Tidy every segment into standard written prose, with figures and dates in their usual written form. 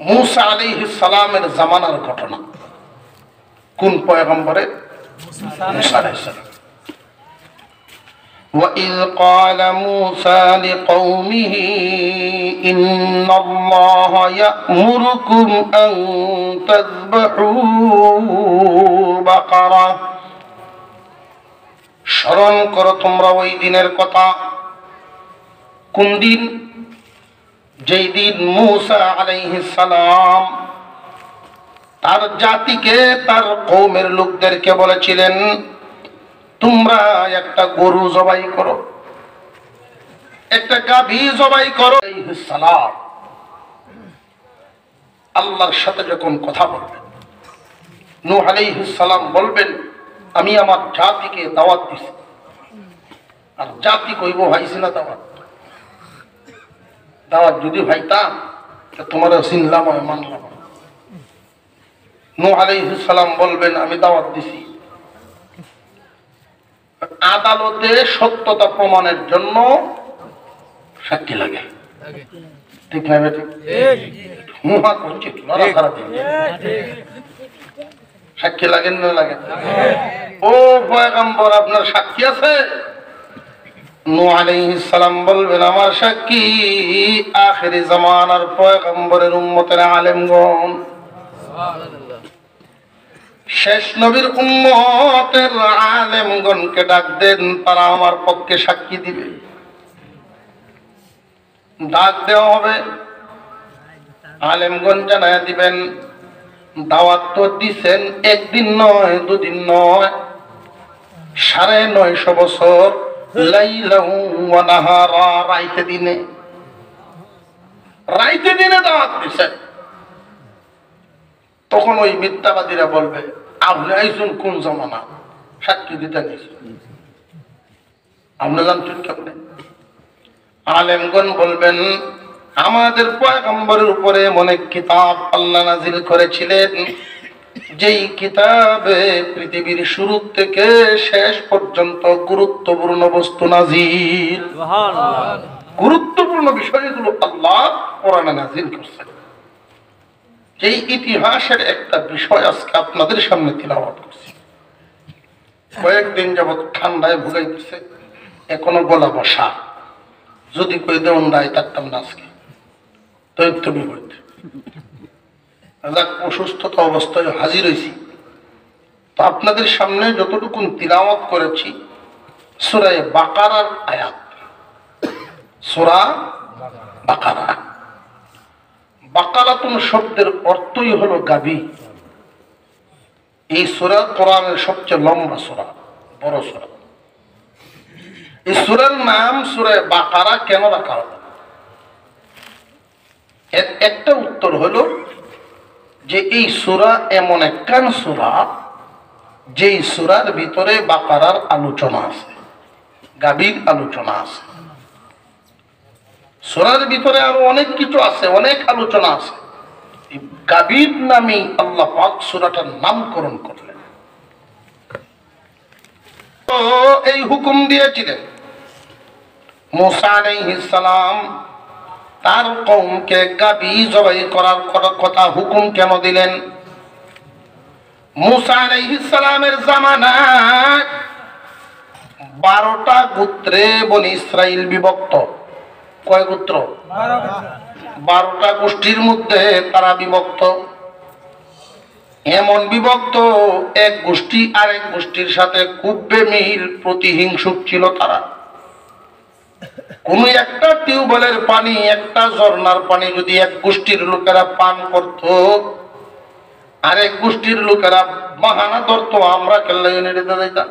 মুসা আলাইহিস সালামের জামানার ঘটনা। কোন পয়গম্বরে? মুসা আলাইহিস সালাম। وَإِذْ قَالَ مُوسَى لِقَوْمِهِ إِنَّ اللَّهَ يَأْمُرُكُمْ أَن تَذْبَحُوا بَقَرَةً। স্মরণ করো তোমরা ওই দিনের কথা। কোন দিন? যেই দিন মুসা আলাইহিস সালাম তার জাতিকে, তার কওমের লোকদেরকে বলেছিলেন, তোমরা একটা গরু জবাই করো, একটা গাভী জবাই করো। আলাইহিস সালাম আল্লাহর সাথে যখন কথা বলবেন, নূহ আলাইহিস সালাম বলবেন, আমি আমার জাতিকে দাওয়াত দিছি। আর জাতি কইব, ভাইছি না দাওয়াত? দাওয়াত যদি ভাইতাম তোমার চিনলাম, মানলাম। নূহ আলাইহিস সালাম বলবেন, আমি দাওয়াত দিছি। আদালতে সত্যতা প্রমাণের জন্য সাক্ষী লাগে, ঠিক না? সাক্ষী লাগেন না লাগে? ও পয়গম্বর, আপনার সাক্ষী আছে? নূহ আলাইহিস সালাম বলবেন, আমার সাক্ষী আখিরি জামানার পয়গম্বরের উম্মতের আলেমগণ। শেষ নবীর উম্মতের আলেমগণকে ডাক দেন, তারা আমার পক্ষে সাক্ষী দিবে। ডাক দেওয়া হবে, আলেমগণ জানায়া দিবেন, দাওয়াত তো দিছেন একদিন নয়, দুদিন নয়, ৯৫০ বছর, লাইলাহু ওয়া নাহারা, রাইতে দিনে, রাইতে দিনে দাওয়াত দিছেন। তখন ওই মিথ্যাবাদীরা বলবে, আপনি আইসুন কোন জমানা, সাক্ষী দিতে নিয়েছেন, আপনি জানছেন কেমনে? আলেমগণ বলবেন, আমাদের পয়গম্বরের উপরে এমন এক কিতাব আল্লাহ নাজিল করেছিলেন, যেই কিতাবে পৃথিবীর শুরু থেকে শেষ পর্যন্ত গুরুত্বপূর্ণ বস্তু নাজিল, গুরুত্বপূর্ণ বিষয়গুলো আল্লাহ কোরআনে নাজিল করছেন। এই ইতিহাসের একটা বিষয় আজকে আপনাদের সামনে তিলাওয়াত করছি। কয়েকদিন যাবৎ ঠান্ডায় ভুগাইতেছে, এখনো গলা বসা। যদি কই দেন রায় থাকতাম না আজকে, তুমি হইতে অসুস্থতা অবস্থায় হাজির হয়েছি। তো আপনাদের সামনে যতটুকু তিলাওয়াত করেছি সূরা বাকারার আয়াত, সূরা বাকারা। বাকারাতুন শব্দের অর্থই হলো গাভী। এই সূরা কোরআনের সবচেয়ে লম্বা সূরা, বড় সূরা। এই সূরার নাম সূরা বাকারা কেন রাখা হলো? এর একটা উত্তর হলো যে এই সূরা এমন একখান সূরা, যেই সূরার ভিতরে বাকারার আলোচনা আছে, গাভীর আলোচনা আছে। সূরার ভিতরে আরো অনেক কিছু আছে, অনেক আলোচনা আছে। গাভীর নামে আল্লাহ পাক সূরাটার নামকরণ করলেন। তো এই হুকুম দিয়েছিলেন মুসা আলাইহিস সালাম তার কওমকে গাভী জবাই করার কথা হুকুম কেন দিলেন? মুসা আলাইহিস সালামের জামানায় 12টা গোত্রে বনি ইসরাইল বিভক্ত। কয় গোত্র? 12টা গোষ্ঠীর মধ্যে তারা বিভক্ত। এমন বিভক্ত, এক গোষ্ঠী আরেক গোষ্ঠীর সাথে খুব বেমিল, প্রতিহিংসুক ছিল তারা। কোন একটা টিউবওয়েলের পানি, একটা ঝর্ণার পানি যদি এক গোষ্ঠীর লোকেরা পান করত, আরেক গোষ্ঠীর লোকেরা বাহানা ধরতো, আমরা কেল্লা ইউনিটে যাইতাম।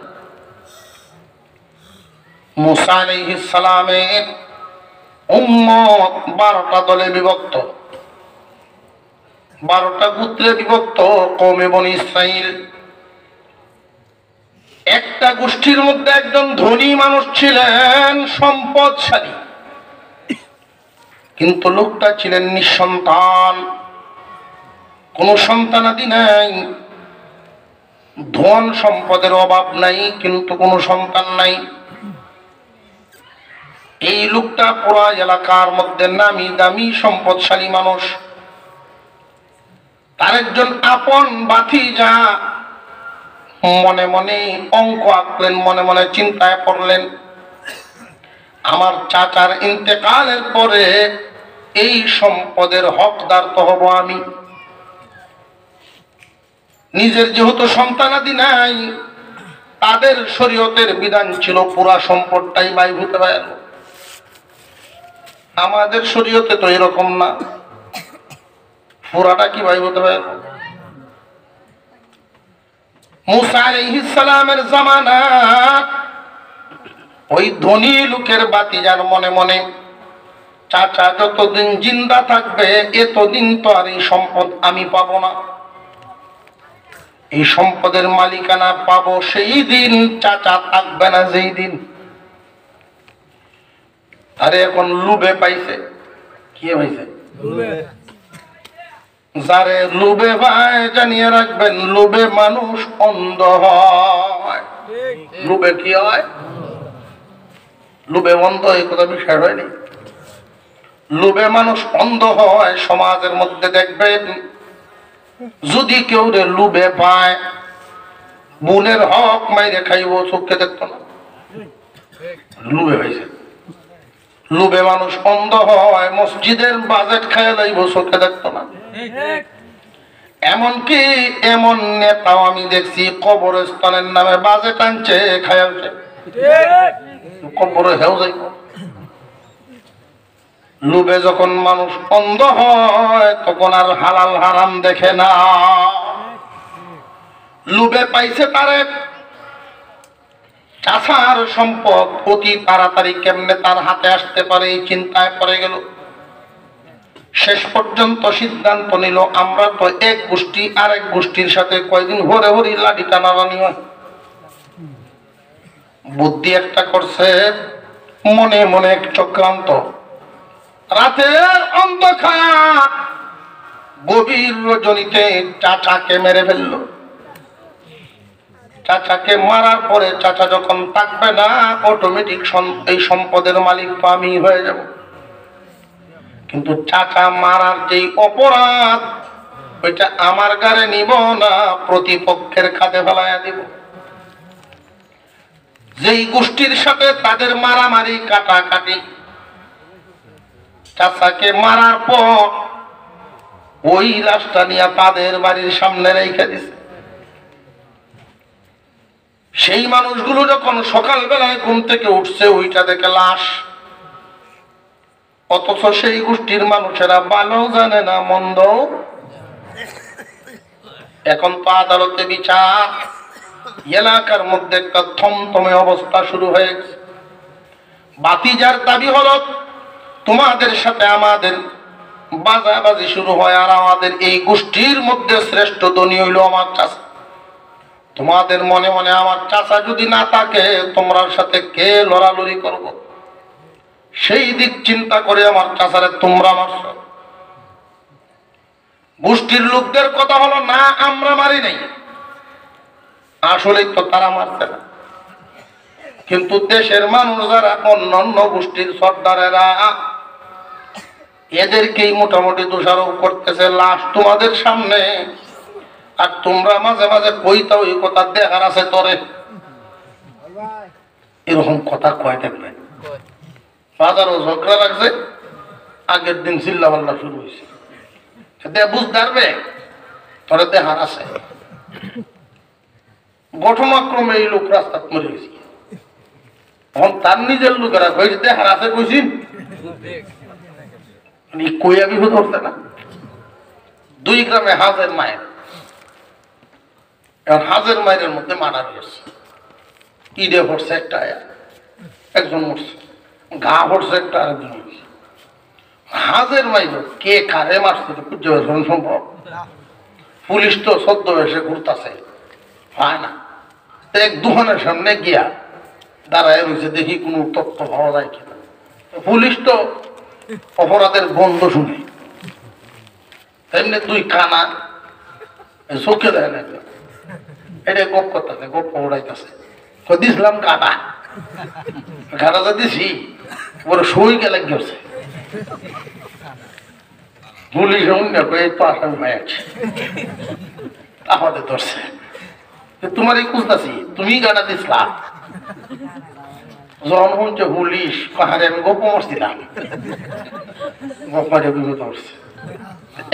মুসা আলাইহিস সালামের উম্মত 12টা দলে বিভক্ত, 12টা গোত্রে বিভক্ত কওমে বনি ইসরাইল। একটা গোষ্ঠীর মধ্যে একজন ধনী মানুষ ছিলেন, সম্পদশালী, কিন্তু লোকটা ছিলেন নিঃসন্তান, কোন সন্তানাদি নাই। ধন সম্পদের অভাব নাই, কিন্তু কোনো সন্তান নাই। এই লোকটা পুরা এলাকার মধ্যে নামি দামি সম্পদশালী মানুষ, আরেকজন আপন ভাতিজা মনে মনে অঙ্ক আঁকলেন, মনে মনে চিন্তায় পড়লেন, আমার চাচার ইন্তেকালের পরে এই সম্পদের হকদার তো হব আমি। নিজের যেহেতু সন্তানাদি নাই, তাদের শরীয়তের বিধান ছিল পুরা সম্পদটাই ভাই হতে পারে। আমাদের শরীয়তে তো এরকম না, পুরাটা কি ভাই হতে পারে। মুসা আলাইহিস সালামের জামানা ওই ধনী লোকের বাতিজার মনে মনে, চাচা যতদিন জিন্দা থাকবে এতদিন তো আর এই সম্পদ আমি পাবো না, এই সম্পদের মালিকানা পাবো সেই দিন, চাচা থাকবে না যেই দিন। আরে এখন লুবে পাইছে, কি পাইছে? যারে লুবে ভাই জানিয়ে রাখবেন, লুবে মানুষ অন্ধ হয়। লুবে কি হয়? লুবে অন্ধ, এই কথা বিষয় হয়নি। লুবে মানুষ অন্ধ হয়। সমাজের মধ্যে দেখবেন যদি কেউ রে লুবে পায়, বোনের হক মাইরে খাইব, চোখে দেখতো না, লুবে হয়েছে। লুবে মানুষ অন্ধ হয়। মসজিদের বাজেট খাইয়া লাইব, চোখে দেখতো না। এমনকি এমন নেতাও আমি দেখছি কবরস্থানের নামে বাজেট আনছে, খাইয়া কবরে হেউ যাইব। লুবে যখন মানুষ অন্ধ হয় তখন আর হালাল হারাম দেখে না। লুবে পাইছে তারে চাচার সম্পদ অতি তাড়াতাড়ি কেমনে তার হাতে আসতে পারে এই চিন্তায় পড়ে গেল। শেষ পর্যন্ত সিদ্ধান্ত নিল, আমরা তো এক গোষ্ঠী আরেক গোষ্ঠীর সাথে কয়দিন হরে হরি লাঠি টানাটানি হয়। বুদ্ধি একটা করছে, মনে মনে এক চক্রান্ত। রাতের অন্ধকার গভীর রজনীতে চাচাকে মেরে ফেললো। চাচাকে মারার পরে চাচা যখন থাকবে না, অটোমেটিক এই সম্পদের মালিক তো আমি হয়ে যাব। কিন্তু চাচা মারার যেই অপরাধ, ওইটা আমার গাড়ে নিব না, প্রতিপক্ষের খাতে ফেলাইয়া দিব। যেই গোষ্ঠীর সাথে তাদের মারামারি কাটাকাটি, চাচাকে মারার পর ওই লাশটা নিয়ে তাদের বাড়ির সামনে রেখে দিছে। সেই মানুষগুলো যখন সকালবেলায় ঘুম থেকে উঠছে, ওইটা দেখে লাশ। অথচ সেই গোষ্ঠীর মানুষেরা ভালো জানে না মন্দ। এখন তো আদালতে বিচার, এলাকার মধ্যে একটা থমথমে অবস্থা শুরু হয়ে গেছে। বাতিজার দাবি হলো, তোমাদের সাথে আমাদের বাজাবাজি শুরু হয়, আর আমাদের এই গোষ্ঠীর মধ্যে শ্রেষ্ঠ ধনী হইল আমার চাচা। তোমাদের মনে মনে আমার চাচা যদি না থাকে, তোমরার সাথে কে লড়ালড়ি করব? সেই দিক চিন্তা করে আমার চাচারে তোমরা মারছ। গোষ্ঠীর লোকদের কথা হলো, না আমরা মারি নাই, আসলে তো তারা মারছে না। কিন্তু দেশের মানুষ যারা অন্যান্য গোষ্ঠীর সর্দারেরা, এদেরকেই মোটামুটি দোষারোপ করতেছে লাশ তোমাদের সামনে। আর তোমরা মাঝে মাঝে কইতাও এই কথা দেখার আছে তোরে, এরকম কথা কয় দেখবেন। বাজারও ঝগড়া লাগছে, আগের দিন চিল্লা পাল্লা শুরু হয়েছে, বুঝতে পারবে তোরে দেখার আছে। ঘটনাক্রমে এই লোক রাস্তা মরে গেছে। তখন তার নিজের লোকেরা কইছে দেখার আছে, কইছি কইয়া বিপদ হচ্ছে না। 2 গ্রামে হাজের মায়ের, এখন হাজের মায়ের মধ্যে মারা রয়েছে। ঈদে পড়ছে একটা, একজন মরছে, ঘা পড়ছে একটা, আরেকজন মরছে। হাজের মাইল কে কারে মারছে খুঁজে বের সম্ভব? পুলিশ তো সদ্য এসে ঘুরতেছে, হয় না। এক দোকানের সামনে গিয়া দাঁড়ায় রয়েছে, দেখি কোনো তথ্য পাওয়া যায় কিনা। পুলিশ তো অপরাধের গন্ধ শুনে, তেমনি 2 কানা চোখে দেয় না, এটা গপ করতেছে, গপ উড়াইতেছে। তো দিছিলাম কাটা, কাটা যা দিছি ওর সই গেলে গেছে। পুলিশ অন্য করে তো আসামি হয়ে আছে আমাদের ধরছে তোমার এই খুঁজতেছি তুমি গাড়া দিসলা যখন শুনছে পুলিশ পাহাড়ে আমি গোপ মরছিলাম গোপারে বিপদ হচ্ছে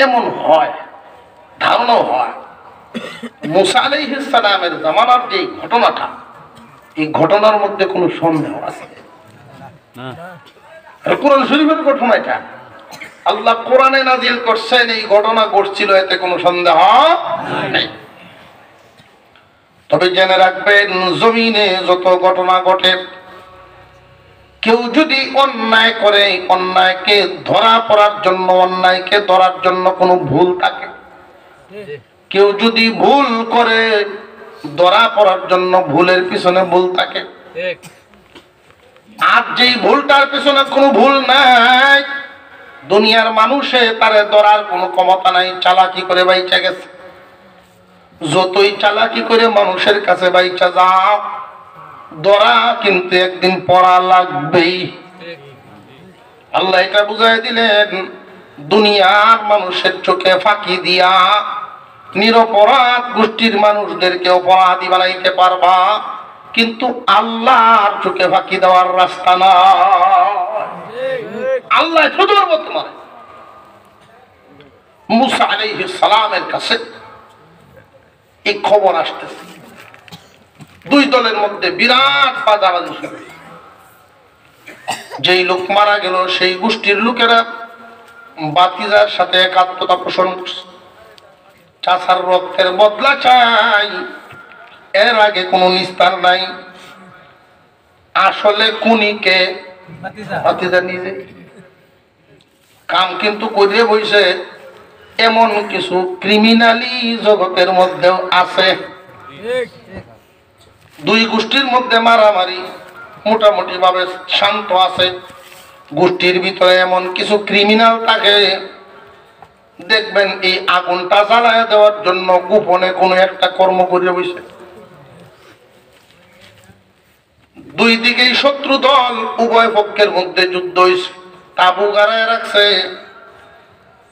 এমন হয় ধারণাও হয় মুসা আলাইহিস সালামের জামানার যে ঘটনাটা এই ঘটনার মধ্যে কোনো সন্দেহ আছে না কোরআন শরীফের ঘটনা এটা আল্লাহ কোরআনে নাজিল করছেন এই ঘটনা ঘটছিল এতে কোনো সন্দেহ নেই তবে জেনে রাখবেন জমিনে যত ঘটনা ঘটে কেউ যদি অন্যায় করে অন্যায়কে ধরা পড়ার জন্য অন্যায়কে ধরার জন্য কোনো ভুল থাকে কেউ যদি ভুল করে ধরা পড়ার জন্য ভুলের পিছনে ভুল থাকে আর যেই ভুলটার পিছনে কোনো ভুল নাই দুনিয়ার মানুষে তারে ধরার কোনো ক্ষমতা নাই চালাকি করে বাইচা গেছে যতই চালাকি করে মানুষের কাছে বাইচা যাও ধরা কিন্তু একদিন পড়া লাগবেই আল্লাহ এটা বুঝাই দিলেন দুনিয়ার মানুষের চোখে ফাঁকি দিয়া নিরপরাধ গোষ্ঠীর মানুষদেরকে অপরাধী বানাইতে পারবা কিন্তু আল্লাহর চোখে ফাঁকি দেওয়ার রাস্তা না আল্লাহ ধরব তোমার মুসা আলাইহিস সালামের কাছে এই খবর আসতেছে দুই দলের মধ্যে বিরাট বাদাবাদি শুরু যেই লোক মারা গেল সেই গোষ্ঠীর লোকেরা বাতিজার সাথে একাত্মতা পোষণ করছে চাচার রক্তের বদলা চাই এর আগে কোনো নিস্তার নাই আসলে কুনিকে বাতিজা নিজে কাম কিন্তু করে বইছে এমন কিছু ক্রিমিনালি জগতের মধ্যেও আছে দুই গোষ্ঠীর মধ্যে মারামারি মোটামুটি ভাবে শান্ত আছে গোষ্ঠীর ভিতরে এমন কিছু ক্রিমিনাল থাকে দেখবেন এই আগুনটা জ্বালায় দেওয়ার জন্য গোপনে কোনো একটা কর্ম করে বসে দুই দিকেই শত্রু দল উভয় পক্ষের মধ্যে যুদ্ধ হয়েছে তাবু গাড়ায় রাখছে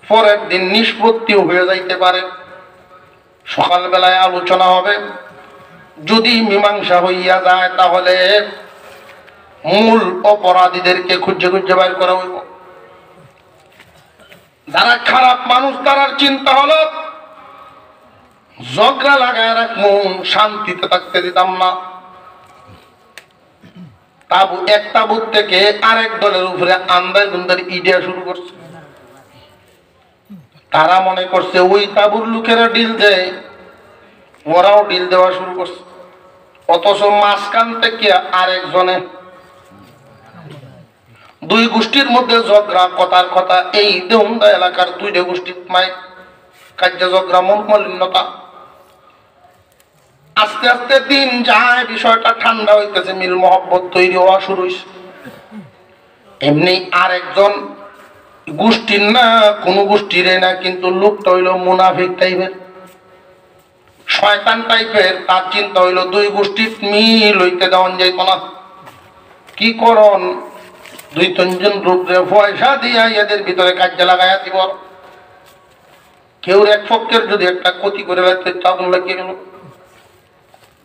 পরের দিন নিষ্পত্তিও হয়ে যাইতে পারে সকালবেলায় আলোচনা হবে যদি মীমাংসা হইয়া যায় তাহলে মূল অপরাধীদেরকে খুঁজে খুঁজে বাইর করা হইব যারা খারাপ মানুষ তারার চিন্তা হলো ঝগড়া লাগায় রাখবো শান্তিতে থাকতে দিতাম না তাবু এক তাবুত থেকে আরেক দলের উপরে আন্দাজ গুন্দার ইডিয়া শুরু করছে তারা মনে করছে ওই তাবুর লোকেরা ডিল দেয় ওরাও ডিল দেওয়া শুরু করছে অথচ মাঝখান থেকে আরেকজনে দুই গোষ্ঠীর মধ্যে ঝগড়া কথার কথা এই দেউন্দা এলাকার দুইটা গোষ্ঠীর মাই কার্য ঝগড়া মলিন্নতা আস্তে আস্তে দিন যায় বিষয়টা ঠান্ডা হইতেছে মিল মহব্বত তৈরি হওয়া শুরু হয়েছে এমনি আরেকজন গোষ্ঠীর না কোন গোষ্ঠীর না কিন্তু লোকটা হইল মুনাফিক টাইপের শয়তান টাইপের তার চিন্তা হইল দুই গোষ্ঠীর মিল হইতে দেওয়ান যাইত না কি করন দুই তিনজন লোকরে পয়সা দিয়া এদের ভিতরে কাজে লাগাইয়া দিব কেউ এক পক্ষের যদি একটা ক্ষতি করে আগুন লাগিয়ে গেল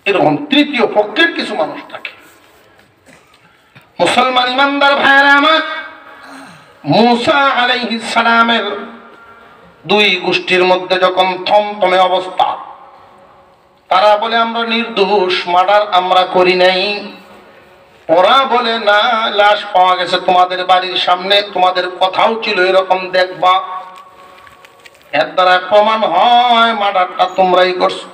এরকম তৃতীয় পক্ষের কিছু মানুষ থাকে মুসলমান ইমানদার ভাইয়েরা আমার মুসা আলাইহিস সালামের দুই গোষ্ঠীর মধ্যে যখন থমথমে অবস্থা তারা বলে আমরা নির্দোষ মার্ডার আমরা করি নাই ওরা বলে না লাশ পাওয়া গেছে তোমাদের বাড়ির সামনে তোমাদের কথাও ছিল এরকম দেখবা এর দ্বারা প্রমাণ হয় মার্ডারটা তোমরাই করছো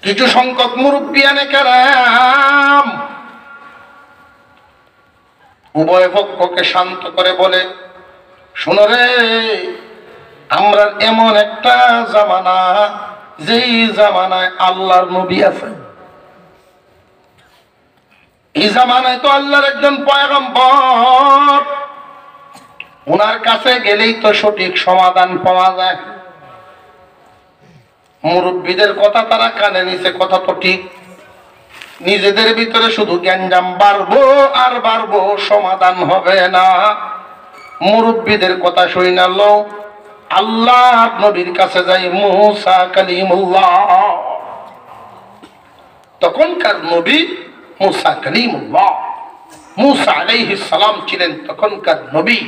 কিছু সংখ্যক মুরব্বিয়ানে কেরাম উভয় পক্ষকে শান্ত করে বলে শোনো রে আমরা এমন একটা জামানা যেই জামানায় আল্লাহর নবী আছে এই জামানায় তো আল্লাহর একজন পয়গম্বর ওনার কাছে গেলেই তো সঠিক সমাধান পাওয়া যায় মুরব্বীদের কথা তারা কানে নিছে কথা তো ঠিক নিজেদের ভিতরে শুধু গ্যাঞ্জাম বাড়বো আর বাড়বো সমাধান হবে না মুরব্বীদের কথা শুইনা লও, আল্লাহর নবীর কাছে যাই মুসা কালিমুল্লাহ। তখনকার নবী মুসা কালিমুল্লাহ, মুসা আলাইহিস সালাম ছিলেন তখনকার নবী।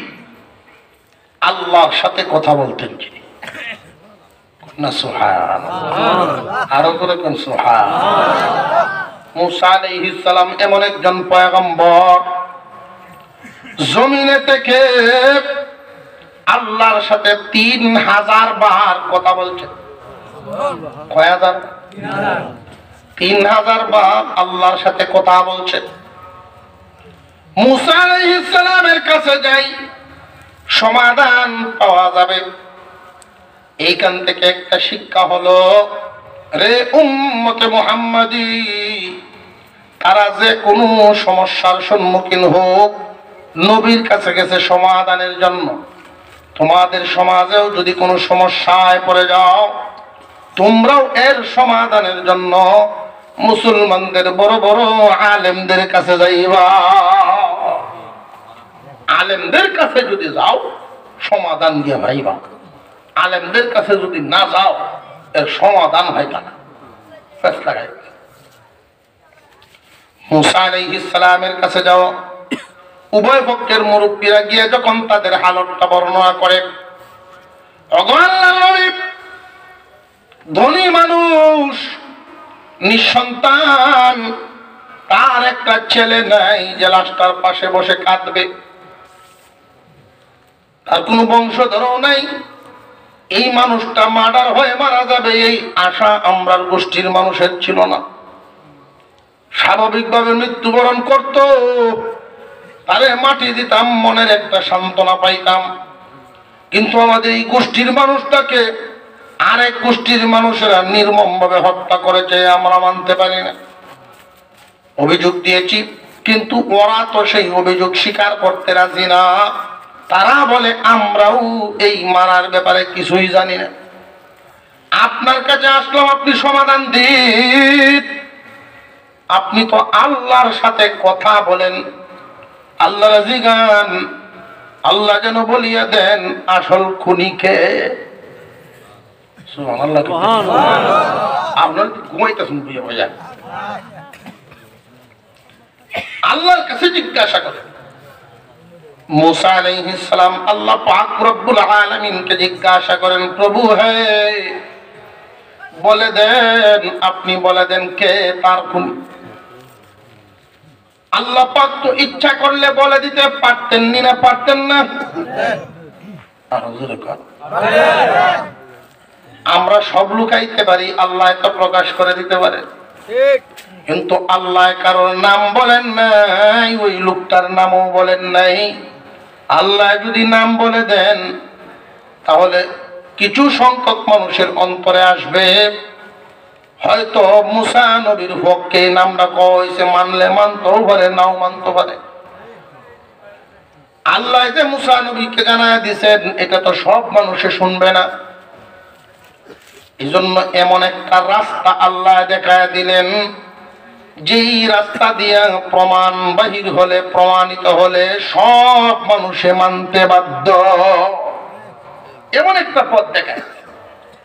আল্লাহর সাথে কথা বলতেন তিনি না, সুবহানাল্লাহ, আরো করে কোন সুবহানাল্লাহ। মুসা আলাইহিস সালাম এমন একজন পয়গম্বর, জমিনে থেকে আল্লাহর সাথে 3000 বার কথা বলছেন। কয় হাজার? 3000 বার আল্লাহর সাথে কথা বলছেন। মুসা আলাইহিস সালামের কাছে যাই, সমাধান পাওয়া যাবে। এইখান থেকে একটা শিক্ষা হলো, রে উম্মতে মুহাম্মাদি, তারা যে কোনো সমস্যার সম্মুখীন হোক, নবীর কাছে গেছে সমাধানের জন্য। তোমাদের সমাজেও যদি কোনো সমস্যায় পড়ে যাও, তোমরাও এর সমাধানের জন্য মুসলমানদের বড় বড় আলেমদের কাছে যাইবা। আলেমদের কাছে যদি যাও, সমাধান দিয়ে ভাইবা। আলেমদের কাছে যদি না যাও, এর সমাধান হইতা না, ফেসলা গাইবা। মুসা আলাইহিস সালামের কাছে যাও, উভয় পক্ষের মুরব্বীরা গিয়ে যখন তাদের হালতটা বর্ণনা করে, ধনী মানুষ, নিঃসন্তান, তার একটা ছেলে নাই যে লাশটার পাশে বসে কাঁদবে, তার কোনো বংশধরও নাই, এই মানুষটা মার্ডার হয়ে মারা যাবে এই আশা আমরার গোষ্ঠীর মানুষের ছিল না। স্বাভাবিকভাবে মৃত্যুবরণ করত, তারে মাটি দিতাম, মনের একটা সান্ত্বনা পাইতাম। কিন্তু আমাদের এই গোষ্ঠীর মানুষটাকে আরেক গোষ্ঠীর মানুষেরা নির্মমভাবে হত্যা করেছে, আমরা মানতে পারি না। অভিযোগ দিয়েছি, কিন্তু ওরা তো সেই অভিযোগ স্বীকার করতে রাজি না। তারা বলে আমরাও এই মারার ব্যাপারে কিছুই জানি না। আপনার কাছে আসলাম, আপনি সমাধান দিন। আপনি তো আল্লাহর সাথে কথা বলেন, আল্লাহ রাজি গান, আল্লাহ যেন বলিয়া দেন আসল খুনিকে। আপনার ঘুমাইতেছেন বুঝে ভাইয়া, আল্লাহর কাছে জিজ্ঞাসা করেন। মুসা আলাইহিস সালাম আল্লাহ পাক রব্বুল আলামিনকে জিজ্ঞাসা করেন, প্রভু হে, বলে দেন, আপনি বলে দেন কে তার খুনি। আল্লাহ পাক তো ইচ্ছা করলে বলে দিতে পারতেন না, পারতেন না? আমরা সব লুকাইতে পারি, আল্লাহ তো প্রকাশ করে দিতে পারে। কিন্তু আল্লাহ কারোর নাম বলেন নাই, ওই লোকটার নামও বলেন নাই। আল্লাহ যদি নাম বলে দেন, তাহলে কিছু সংখ্যক মানুষের অন্তরে আসবে, হয়তো মুসা নবীর পক্ষে নামটা কইছে, মানলে মানতেও পারে, নাও মানতে পারে। আল্লাহ যে মুসা নবীকে জানায় দিয়েছেন, এটা তো সব মানুষে শুনবে না। এই জন্য এমন একটা রাস্তা আল্লাহ দেখায় দিলেন, যেই রাস্তা দিয়া প্রমাণ বাহির হলে, প্রমাণিত হলে সব মানুষে মানতে বাধ্য। এমন একটা পথ দেখায়।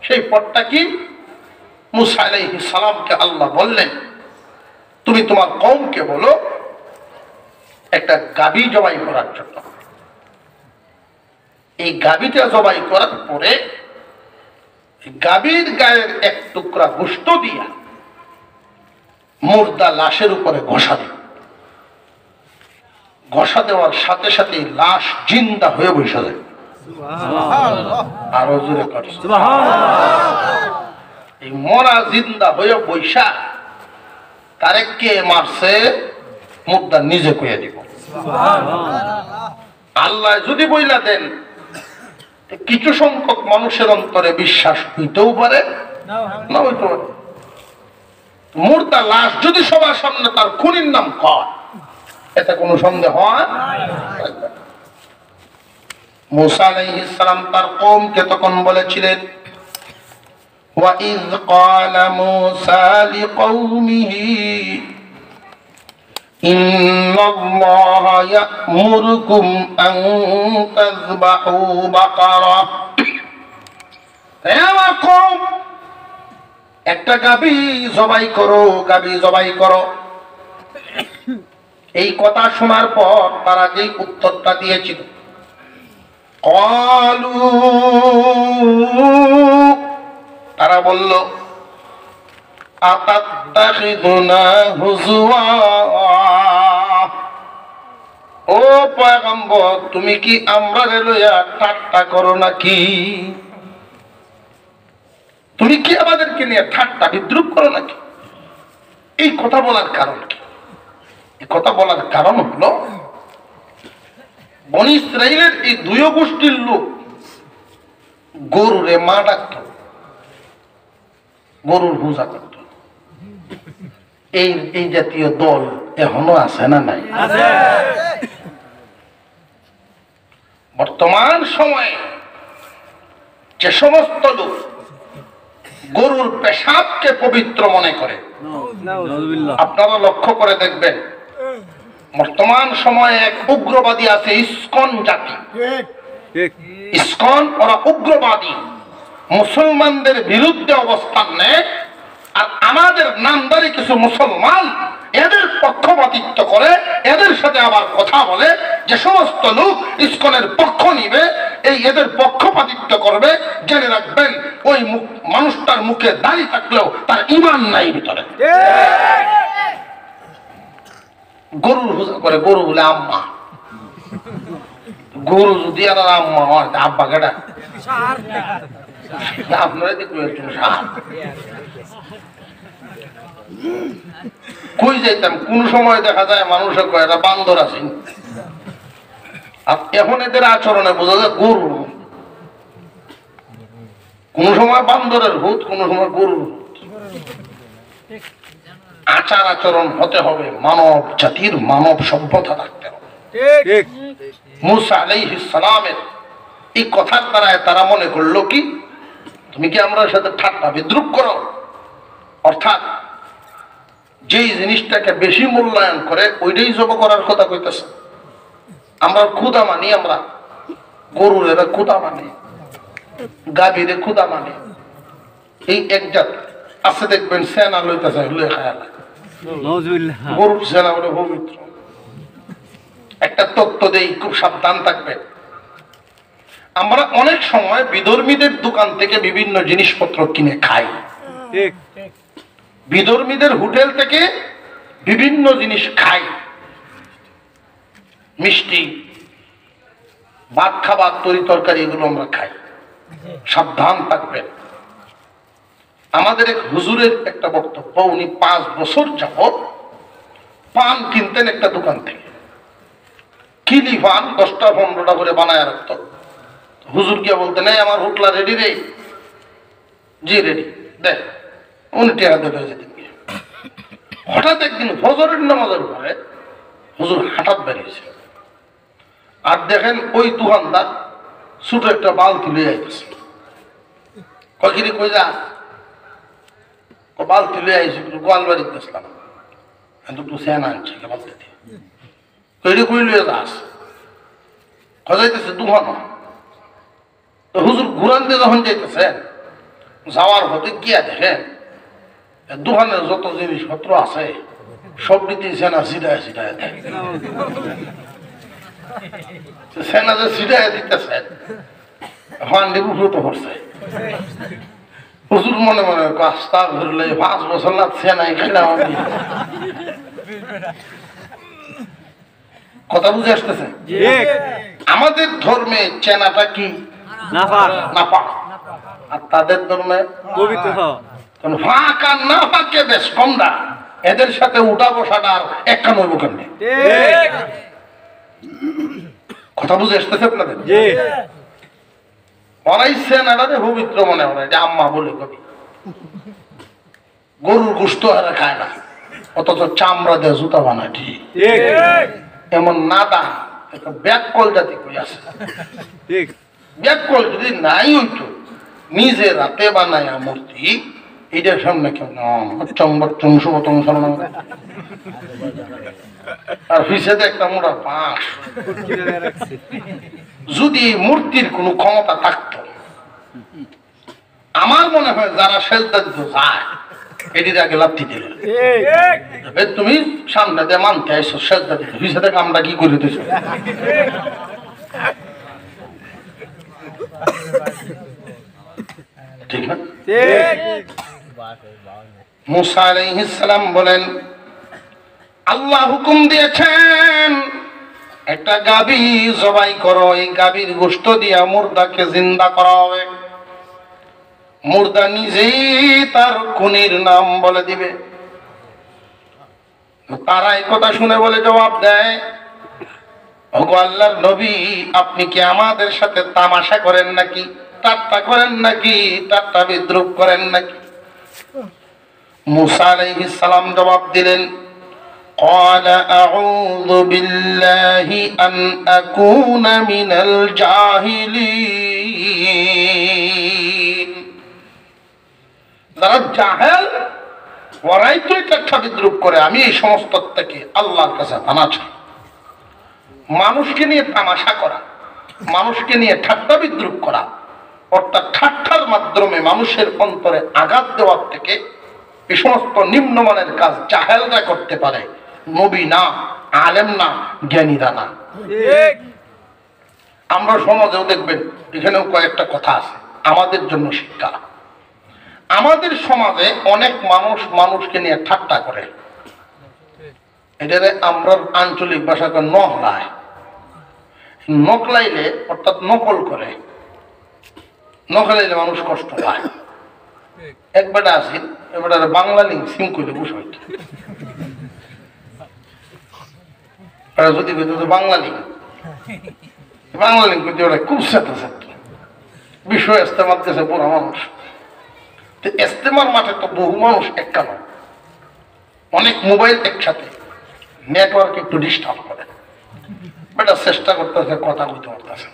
সেই পথটা কি? মুসা আলাইহিস সালামকে আল্লাহ বললেন, তুমি তোমার কওমকে বলো একটা গাভী জবাই করার জন্য। এই গাভীটা জবাই করার পরে গাভীর গায়ের এক টুকরা গোশত দিয়া মুর্দা লাশের উপরে ঘষা দেব। ঘষা দেওয়ার সাথে সাথে লাশ জিন্দা হয়ে বসে যায়। আরো জোরে করে সুবহানাল্লাহ। এই মরা জিন্দা হয়ে বৈশা তারে কে মারছে, মুর্দা নিজে কইয়া দিব। আল্লাহ যদি বইলা দেন, কিছু সংখ্যক মানুষের অন্তরে বিশ্বাস হইতেও পারে, না হইতে পারে। মুর্দা লাশ যদি সবার সামনে তার খুনির নাম কয়, এতে কোনো সন্দেহ হয়। মুসা আলাইহিস সালাম তার কওমকে তখন বলেছিলেন, وَإِذْ قَالَ مُوسَى لِقَوْمِهِ ইন্নাল্লাহা ইয়া'মুরুকুম আন তাযবাহু বাকারা। হে আমার কওম, একটা গাভী জবাই করো, গাভী জবাই করো। এই কথা শোনার পর তারা যেই উত্তরটা দিয়েছিল, ক্বালু, তারা বলল, আতাত্তাখিযুনা হুজুয়া, ও পয়গম্বর তুমি কি আমরারে লইয়া ঠাট্টা করো নাকি? তুমি কি আমাদেরকে নিয়ে ঠাট্টা বিদ্রুপ করো নাকি? এই কথা বলার কারণ কি? এই কথা বলার কারণ হলো বনী ইসরাইলের এই দুই গোষ্ঠীর লোক গরুরে মা ডাকত, গরুর পূজা করত। এই জাতীয় দল এখনো আছে না নাই? বর্তমান সময়ে যে সমস্ত লোক গরুর পেশাবকে পবিত্র মনে করে, আপনারা লক্ষ্য করে দেখবেন বর্তমান সময়ে এক উগ্রবাদী আছে, ইসকন জাতি। ইসকন ওরা উগ্রবাদী, মুসলমানদের বিরুদ্ধে অবস্থান নেয়। আর আমাদের নামদারি কিছু মুসলমান এদের পক্ষপাতিত্ব করে, এদের সাথে আবার কথা বলে। যে সমস্ত লোক ইসকনের পক্ষ নিবে, এদের পক্ষপাতিত্ব করবে, জেনে রাখবেন ওই মানুষটার মুখে দাঁড়িয়ে থাকলেও তার ঈমান নাই ভিতরে। গরুর পূজা করে, গরু বলে আম্মা। গরু যদি আর আম্মা হয় আব্বা কেটা আপনারা দেখবেন কই যাইতাম কোন সময় দেখা যায় মানুষের কয় এটা বান্দর আছে। আর এখন এদের আচরণে বোঝা যায় গরু। কোন সময় বান্দরের ভূত, কোন সময় গরুর ভূত। আচার আচরণ হতে হবে মানব জাতির, মানব সভ্যতা থাকতে হবে। মুসা আলাইহিস সালামের এই কথার দ্বারা তারা মনে করলো কি, তুমি কি আমরা সাথে ঠাট্টা বিদ্রুপ করো? অর্থাৎ যেই জিনিসটাকে বেশি মূল্যায়ন করে ওইটাই জব করার কথা কইতেছে। আমরা ক্ষুদা মানি, আমরা গরুর এরা ক্ষুদা মানি, গাভীরে ক্ষুদা মানি। এই একজাত আছে দেখবেন সেনা লইতেছে লুয়ে খায়ালা, গরুর সেনা বলে পবিত্র। একটা তত্ত্ব দেই, খুব সাবধান থাকবে। আমরা অনেক সময় বিধর্মীদের দোকান থেকে বিভিন্ন জিনিসপত্র কিনে খাই, বিধর্মীদের হোটেল থেকে বিভিন্ন জিনিস খাই, মিষ্টি, ভাত খাবার, তরি তরকারি, এগুলো আমরা খাই। সাবধান থাকবেন। আমাদের এক হুজুরের একটা বক্তব্য, উনি 5 বছর যাবত পান কিনতেন একটা দোকান থেকে। কিলি পান 10টা-15টা করে বানায় রাখতো। হুজুর গিয়া বলতেন, এই আমার হুটলা রেডি রে? জি রেডি, দেখ। উনি টেহা দেবে যেতেন। হঠাৎ একদিন ফজরের নামাজের পরে হুজুর হঠাৎ বেরিয়েছে, আর দেখেন ওই দোকানদার ছোট একটা বালতি লয়ে আইতেছে। কয়কিরি কই যা? বালতি লয়ে আইছি, গোয়াল বাড়িতে গেছিলাম, দুটো সেনা আনছে বালতি দিয়ে। কইরে কই লয়ে যাস? যাইতেছে দোকান। হুজুর ঘুরান দিয়ে যখন যাইতেছেন, যাওয়ার হতে গিয়া দেখেন দোকানের যত জিনিসপত্র আছে সব দিতে সেনা ছিটায় ছিটায় দেয়। সেনা যে ছিটায় দিতেছে হান্ডি উপরত করছে। হুজুর মনে মনে কাজটা ধরলে 5 বছর না সেনাই খেলাম আমি। কথা বুঝে আসতেছে? আমাদের ধর্মে চেনাটা কি? নাপাক। আর তাদের ধর্মে পবিত্র। ফাঁক আর না ফাঁকে বেশ কমরা, এদের সাথে উঠা বসাটা আর একটা নইব কেমনে? কথা বুঝে আসতেছে আপনাদের? ওরাই সেনাটারে পবিত্র মনে হয়, যে আম্মা বলে কবি। গরুর গোশত হারা খায় না, অথচ চামড়া দিয়ে জুতা বানায়। ঠিক এমন নাদা একটা ব্যাককল জাতি কই আছে। ব্যাককল যদি নাই হইতো, নিজে রাতে বানায় মূর্তি, এইটার সামনে কেউ আর হিসেবে একটা মোটা বাঁশ। যদি মূর্তির কোনো ক্ষমতা থাকতো, আমার মনে হয় যারা সেজদা দিতে যায় এটির আগে লাথি দিল। তুমি সামনে দিয়ে মানতে আইসো সেজদা দিতে, হিসেবে আমরা কি করে দিছো? ঠিক না? মুসা আলাইহিস সালাম বলেন, আল্লাহ হুকুম দিয়েছেন একটা গাভী জবাই করো, এই গাভীর গোশত দিয়া মুর্দাকে জিন্দা করা হবে। মুর্দা নিজেই তার খুনির নাম বলে দিবে। তারা এই কথা শুনে বলে জবাব দেয়, ওগো আল্লাহর নবী, আপনি কি আমাদের সাথে তামাশা করেন নাকি, ঠাট্টা করেন নাকি, ঠাট্টা বিদ্রুপ করেন নাকি? মুসা আলাইহিস সালাম জবাব দিলেন, قال أعوذ بالله أن أكون من الجاهلين। যারা জাহেল ওরাই তো ঠাট্টা বিদ্রুপ করে, আমি এই সমস্ত থেকে আল্লাহর কাছে পানা চাই। মানুষকে নিয়ে তামাশা করা, মানুষকে নিয়ে ঠাট্টা বিদ্রুপ করা, অর্থাৎ ঠাট্টার মাধ্যমে মানুষের অন্তরে আঘাত দেওয়ার থেকে এই সমস্ত নিম্নমানের কাজ জাহেলরা করতে পারে, নবী না, আলেম না, জ্ঞানীরা না। আমরা সমাজেও দেখবেন এখানেও কয়েকটা কথা আছে আমাদের জন্য শিক্ষা। আমাদের সমাজে অনেক মানুষ মানুষকে নিয়ে ঠাট্টা করে, এটারে আমরা আঞ্চলিক ভাষাকে নকলায়, নকলাইলে অর্থাৎ নকল করে, নকলাইলে মানুষ কষ্ট পায়। একবারটা আছে এবার বাংলা লিঙ্ক সিম করে বসে, যদি বাংলা লিঙ্ক করতে ওরা খুব সাথে বিশ্ব ইস্তেমার দেশে পুরো মানুষ। ইস্তেমার মাঠে তো বহু মানুষ একখানে, অনেক মোবাইল একসাথে, নেটওয়ার্ক একটু ডিস্টার্ব করে, বেটা চেষ্টা করতেছে, কথা বলতে পারতেছে।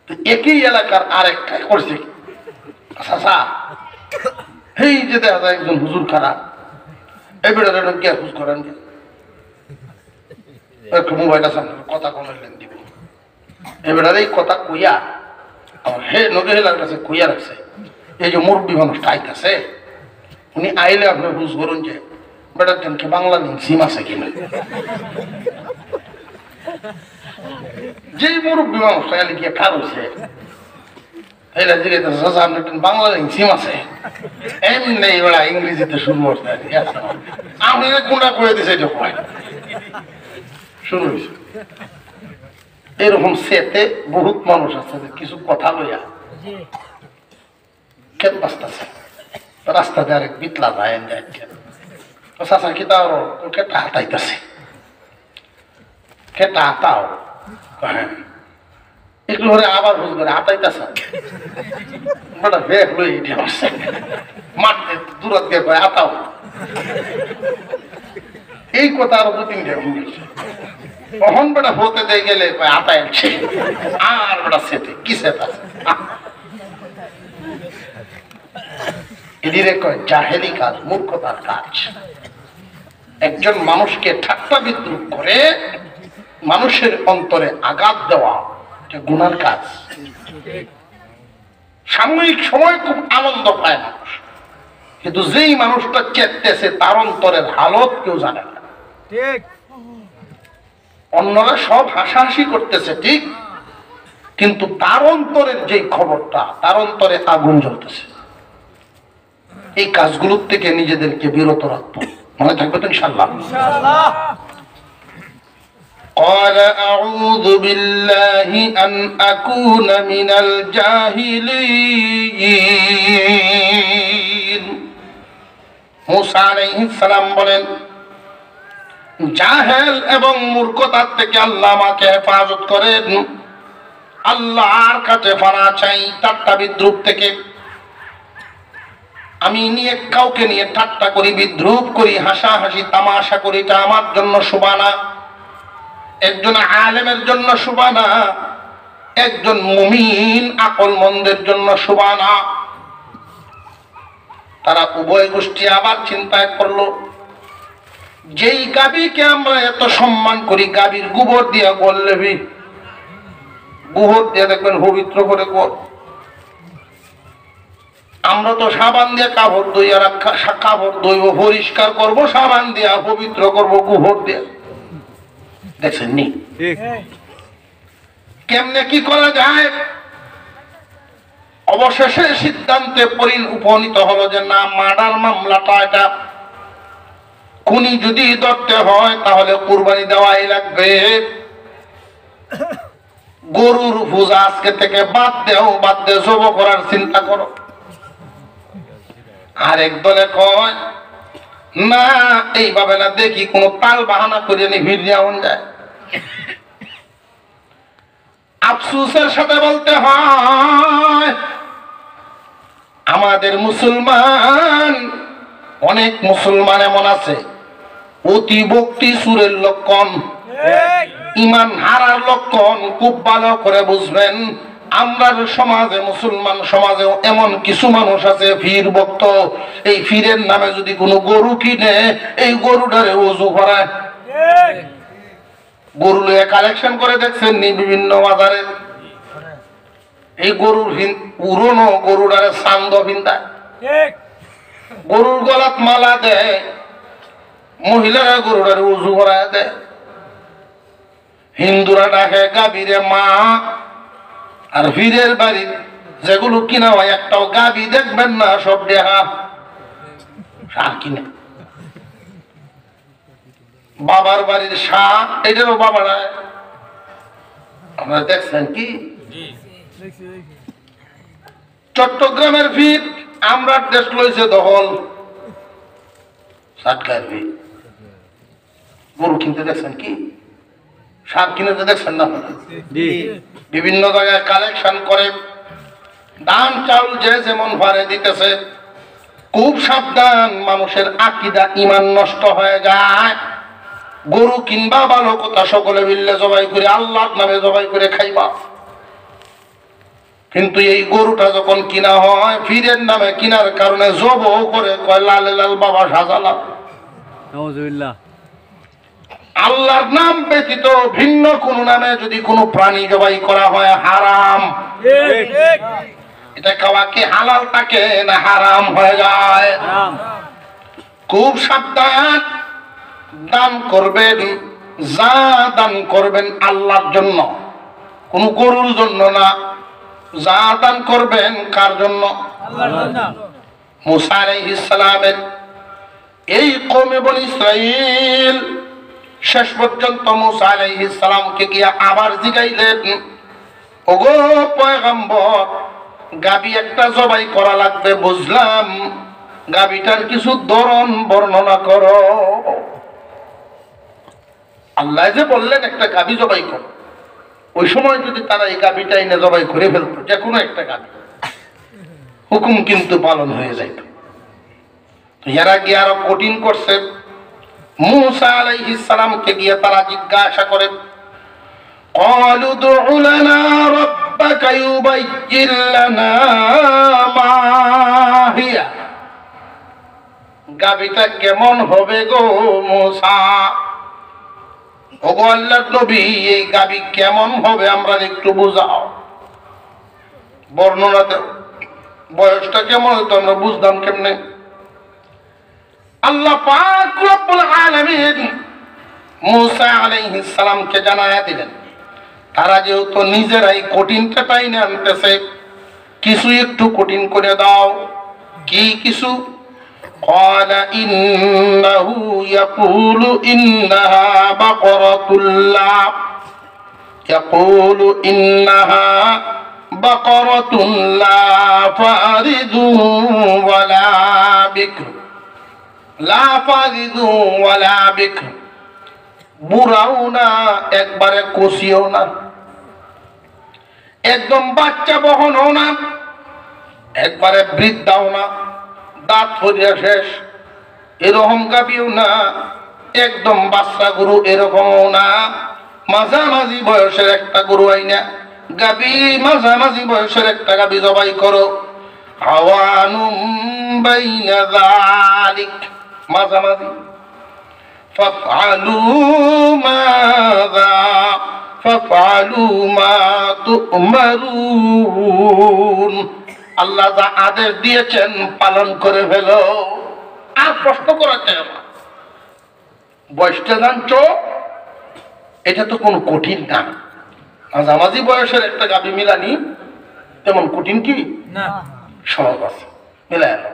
তো একই এলাকার আরেকটা করছে, আচ্ছা এই যে দেখা যায় একজন হুজুর খারাপ, এই বেটার কে হুজ করেন, একটু মোবাইল আছে কথা কমাইলেন দিবে, এবার এই কথা কইয়া হে নদী হেলার কাছে কইয়া রাখছে। এই যে মুরব্বী মানুষটা আইতেছে, উনি আইলে আপনি বুঝ করুন যে বেটার কি বাংলা লিঙ্ক সিম আছে কিনা। যেই মুরব্বী মানুষটা এলে গিয়ে খার হয়েছে, বাংলা লিঙ্ক সিম আছে, এমনি ওরা ইংরেজিতে শুরু করছে, আমি কোনটা কয়ে দিছে শুরু হয়েছে। এরকম সেতে বহুত মানুষ আছে কিছু কথা লইয়া খেত বাঁচতেছে, রাস্তাতে আরেক বিতলা যায় চাষা কিতা কেটা হাতাইতেছে, কেটা হাতাও, হ্যাঁ একটু ধরে আবার বুঝ করে হাতাইতেছে, বড় বেগ লই মারতে দূরত গিয়ে কয় হাতাও। এই কথা আরো 2-3 হয়েছে, কখন বেটা হতে দিয়ে গেলে আতায় আর বেটা সেতে কি সেট আছে, এদিকে কয় জাহেলি কাজ, মূর্খতার কাজ। একজন মানুষকে ঠাট্টা বিদ্রুপ করে মানুষের অন্তরে আঘাত দেওয়া এটা গুনার কাজ। সাময়িক সময় খুব আনন্দ পায় মানুষ, কিন্তু যেই মানুষটা চেতেছে তার অন্তরের হালত কেউ জানে না। ঠিক, অন্যরা সব হাসাহাসি করতেছে ঠিক, কিন্তু তার অন্তরের যে খবরটা, তার অন্তরে আগুন জ্বলতেছে। এই কাজগুলোর থেকে নিজেদেরকে বিরত রাখবো, মনে থাকবে তো ইনশাআল্লাহ। قال أعوذ بالله أن أكون من الجاهلين। মুসা আলাইহিস সালাম বলেন, জাহেল এবং মূর্খতার থেকে আল্লাহ আমাকে হেফাজত করেন। আল্লাহর কাছে পানা চাই ঠাট্টা বিদ্রুপ থেকে। আমি নিয়ে কাউকে নিয়ে ঠাট্টা করি, বিদ্রুপ করি, হাসাহাসি তামাশা করি, এটা আমার জন্য শোভা না, একজন আলেমের জন্য শোভা না, একজন মুমিন আকলমন্দের জন্য শোভা না। তারা উভয় গোষ্ঠী আবার চিন্তা করলো, যেই গাভীকে আমরা এত সম্মান করি, গাভীর গোবর দিয়া গল্লেবি, গোবর দিয়ে দেখবেন পবিত্র করে কর। আমরা তো সাবান দিয়ে কাপড় ধুই, আর কাপড় ধুইব পরিষ্কার করব সাবান দিয়া, পবিত্র করব গোবর দিয়ে। দেখছেন নি কেমনে কি করা যায়? অবশেষে সিদ্ধান্তে উপনীত হলো যে না, মার্ডার মামলাটা এটা খুনি যদি ধরতে হয় তাহলে কুরবানি দেওয়াই লাগবে। গরুর পূজা আজকে থেকে বাদ দেও, বাদ দিয়ে জব করার চিন্তা করো। আর একদলে কয় না, এইভাবে না, দেখি কোন তাল বাহানা করে নি ভিড় যেমন যায়। আফসোসের সাথে বলতে হয় আমাদের মুসলমান, অনেক মুসলমান এমন আছে অতি ভক্তি সুরের লক্ষণ, ইমান হারার লক্ষণ। খুব ভালো করে বুঝবেন, আমরা সমাজে, মুসলমান সমাজেও এমন কিছু মানুষ আছে ফির ভক্ত। এই ফিরের নামে যদি কোনো গরু কিনে, এই গরুটারে ওযু করায়, গরু লয়ে কালেকশন করে দেখছেন নি বিভিন্ন বাজারে। এই গরুর পুরনো গরুটারে চান্দ ভিন্দায়, গরুর গলাত মালা দেয়, মহিলারা গরুটারে উজু করায় দেয়। হিন্দুরা ডাকে গাভীরে মা। আর ফিরের বাড়ি যেগুলো কিনা হয় একটাও গাভী দেখবেন না, সব দেখা সার কিনে। বাবার বাড়ির সার, এটারও বাবারা আপনারা দেখছেন কি? চট্টগ্রামের ভিড় আমরা দেশ লইছে দখল, সাতকার ভিড়। গরু কিনতে দেখছেন কি? সার কিনতে দেখছেন না? বিভিন্ন জায়গায় কালেকশন করে, দাম চাউল যে যেমন ভারে দিতেছে। খুব সাবধান, মানুষের আকীদা ঈমান নষ্ট হয়ে যায়। গরু কিনবা ভালো কথা, সকলে মিললে জবাই করে আল্লাহর নামে জবাই করে খাইবা। কিন্তু এই গরুটা যখন কিনা হয় ফিরের নামে কিনার কারণে জব করে কয় লালে লাল বাবা সাজালাম। আল্লাহর নাম ব্যতীত ভিন্ন কোন নামে যদি কোনো প্রাণী জবাই করা হয় হারাম। এটা খাওয়া কি হালাল থাকে না হারাম হয়ে যায়? খুব সাবধান, দান করবেন, যা দান করবেন আল্লাহর জন্য, কোন গরুর জন্য না। যা দান করবেন কার জন্য? মুসা আলাইহিস সালামের এই কওমে বনি ইসরাইল শেষ পর্যন্ত মুসা আলাইহিস সালামকে গিয়া আবার জিগাইলেন, ওগো পয়গম্বর, গাবি একটা জবাই করা লাগবে, বুঝলাম, গাবিটার কিছু ধরন বর্ণনা করো। আল্লাহ যে বললেন একটা গাবি জবাই করো, ওই সময় যদি তারা এই গাবিটা এনে জবাই করে ফেলতো, যে কোনো একটা গাবি, হুকুম কিন্তু পালন হয়ে যাইত। এরা গিয়ে আরো কঠিন করছে। মুসা আলাইহিস সালামকে গিয়ে তারা জিজ্ঞাসা করে, ক্বালু দু'উ লানা রাব্বাকা ইউবাইয়্যিন লানা মা হিয়া, গাবিটা কেমন হবে গো মুসা? ওগো আল্লাহর নবী, এই গাবি কেমন হবে আমরা একটু বুঝাও, বর্ণনা দাও, বয়সটা কেমন হতো আমরা বুঝতাম কেমনে? আল্লাহ পাক রব্বুল আলামিন মুসা আলাইহিস সালামকে জানায়া দিলেন, তারা যেহেতু নিজেরাই কঠিনটা টাইনে আনতেছে, কিছু একটু কঠিন করে দাও। কি কিছু? قال إنه يقول إنها بقرة لا يقول إنها بقرة لا فارض ولا بكر لا فارض ولا بكر, বুড়াও না একবারে কষিও না, একদম বাচ্চা বহনও না, একবারে বৃদ্ধাও না, দাঁত ফরিয়া শেষ এরকম গাবিও না, একদম বাচ্চা গরু এরকমও না, মাঝামাঝি বয়সের একটা গরু আইনা গাবি, মাঝামাঝি বয়সের একটা গাবি জবাই করো। আওয়ানুম বাইনা যালিক, মাঝামাঝি। ফাফআলু মাযা ফাফআলু মা তু'মারুন। আল্লাহ যা আদেশ দিয়েছেন পালন করে ফেলো, আর প্রশ্ন করা চাই না। বয়সটা জানছো, এটা তো কোনো কঠিন না। মাঝামাঝি বয়সের একটা গাভী মিলানি তেমন কঠিন কি না, সহজ আছে, মিলাই এলো।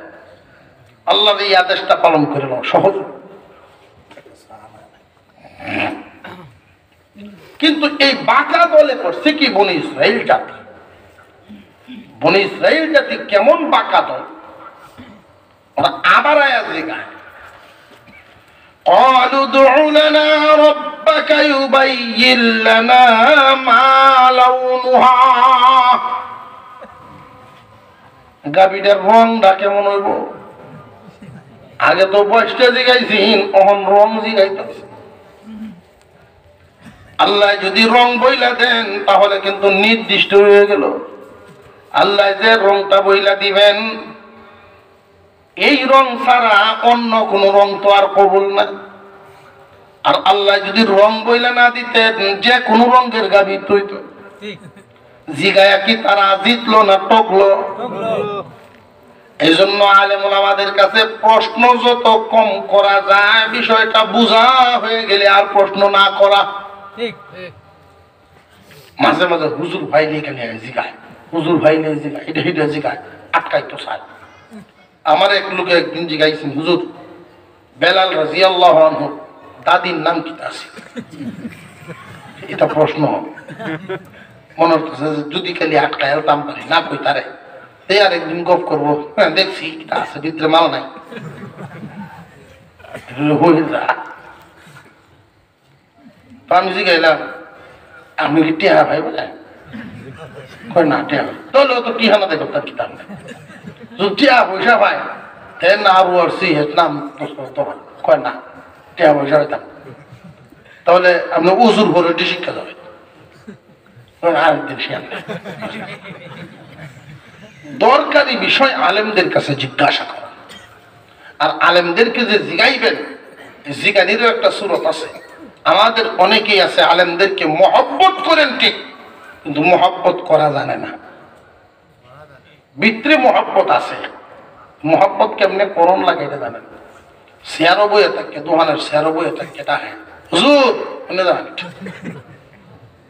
আল্লাহ এই আদেশটা পালন করে নাও, সহজ। কিন্তু এই বাঁকা দলে করছে কি বনি ইসরাইল জাতি। বনি ইসরাইল জাতি কেমন বাঁকা দল, ওরা আবার আয়াত গায় قالوا ادع لنا ربك يبين لنا ما لونها। গাবিটার রংটা কেমন হইব? আগে তো বয়সটা জিগাইছিন, অহন রং জিগাইতেছে। আল্লাহ যদি রং বইলা দেন তাহলে কিন্তু নির্দিষ্ট হয়ে গেল। আল্লাহ যে রংটা বইলা দিবেন, এই রং ছাড়া অন্য কোন রং তো আর কবুল না। আর আল্লাহ যদি রং বইলা না দিতেন, যে কোন রঙের গাবি তৈত জিগায়া কি তারা জিতলো না টকলো? এই জন্য আলেম ওলামাদের কাছে প্রশ্ন যত কম করা যায়, বিষয়টা বুঝা হয়ে গেলে আর প্রশ্ন না করা। মাঝে মাঝে হুজুর ভাই এখানে জিগায়, হুজুর ভাই জিগায়, এটা এটা জিগায়, আটকাই তো চাই। আমার এক লোকে একদিন জিগাইছেন, হুজুর বেলাল রাদিয়াল্লাহু আনহু দাদির নাম কি আছে? এটা প্রশ্ন মনে হচ্ছে যদি খালি আটকায় দাম পারি না কই তারে আর একদিন গপ করবো। হ্যাঁ দেখছি এটা আছে, ভিতরে মাল নাই। আমি জিগাইলাম আপনি কি টিহা ভাই বলে? কয় না টিহা ভাই, তাহলে তো টিহানা দেখো তার কিতাব টিহা পয়সা ভাই না আরো আসছি নাম কয় না টিহা পয়সা হইতাম। তাহলে আপনি উজুর ভরে শিক্ষা যাবে আরেকদিন সে দরকারি বিষয় আলেমদের কাছে জিজ্ঞাসা করা। আর আলেমদেরকে যে জিগাইবেন, জিগানিরও একটা সুরত আছে। আমাদের অনেকেই আছে আলেমদেরকে মহব্বত করেন ঠিক, কিন্তু মহব্বত করা জানে না। ভিতরে মহব্বত আছে, মহব্বত কেমনে করণ লাগে এটা জানেন। শেয়ারও বইয়ে থাকে, দোকানের শেয়ারও বইয়ে থাকে, এটা হ্যাঁ হুজুর মনে জানেন,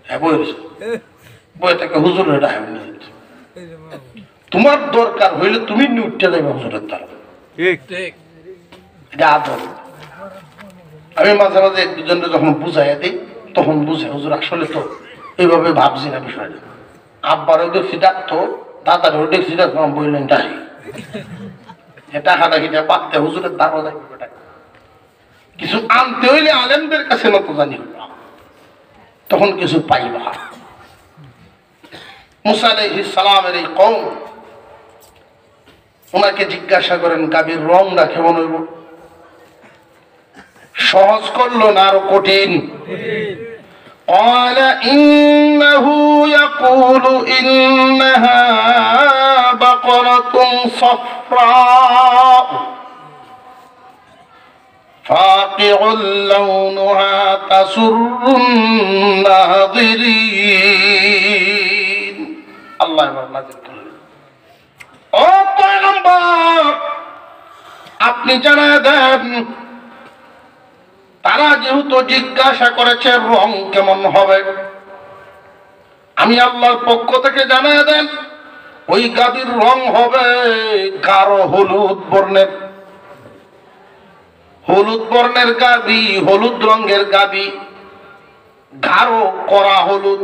হ্যাঁ বইয়ে থাকে হুজুর, এটা হ্যাঁ তোমার দরকার হইলে তুমি উঠতে যাবে হুজুরের দ্বারা, এটা আদর। আমি মাঝে মাঝে এক দুজনকে যখন বুঝাইয়া দিই তখন বুঝে হুজুর আসলে তো এইভাবে ভাবছি না বিষয়টা। আব্বারও দেখছি ডাকতো, দাদারও দেখছি ডাকতো, বললেন তাই এটা হাঁটা খিটা পাততে হুজুরের দ্বারা যাবে। কিছু আনতে হইলে আলেমদের কাছে নত জানি তখন কিছু পাইবা। মুসা আলাইহিস সালামের এই কওম, ওনাকে জিজ্ঞাসা করেন গাভীর রংটা কেমন হইব? সহজ করলো না আরো কঠিন? قال إنه يقول إنها بقرة صفراء فاقع لونها تسر الناظرين। الله নাযিল করলেন, ও পয়গম্বর আপনি জানায় দেন, তারা যেহেতু জিজ্ঞাসা করেছে রং কেমন হবে, আমি আল্লাহর পক্ষ থেকে জানায় দেন ওই গাভীর রং হবে গাঢ় হলুদ বর্ণের। হলুদ বর্ণের গাভী, হলুদ রঙের গাভী, গাঢ় করা হলুদ,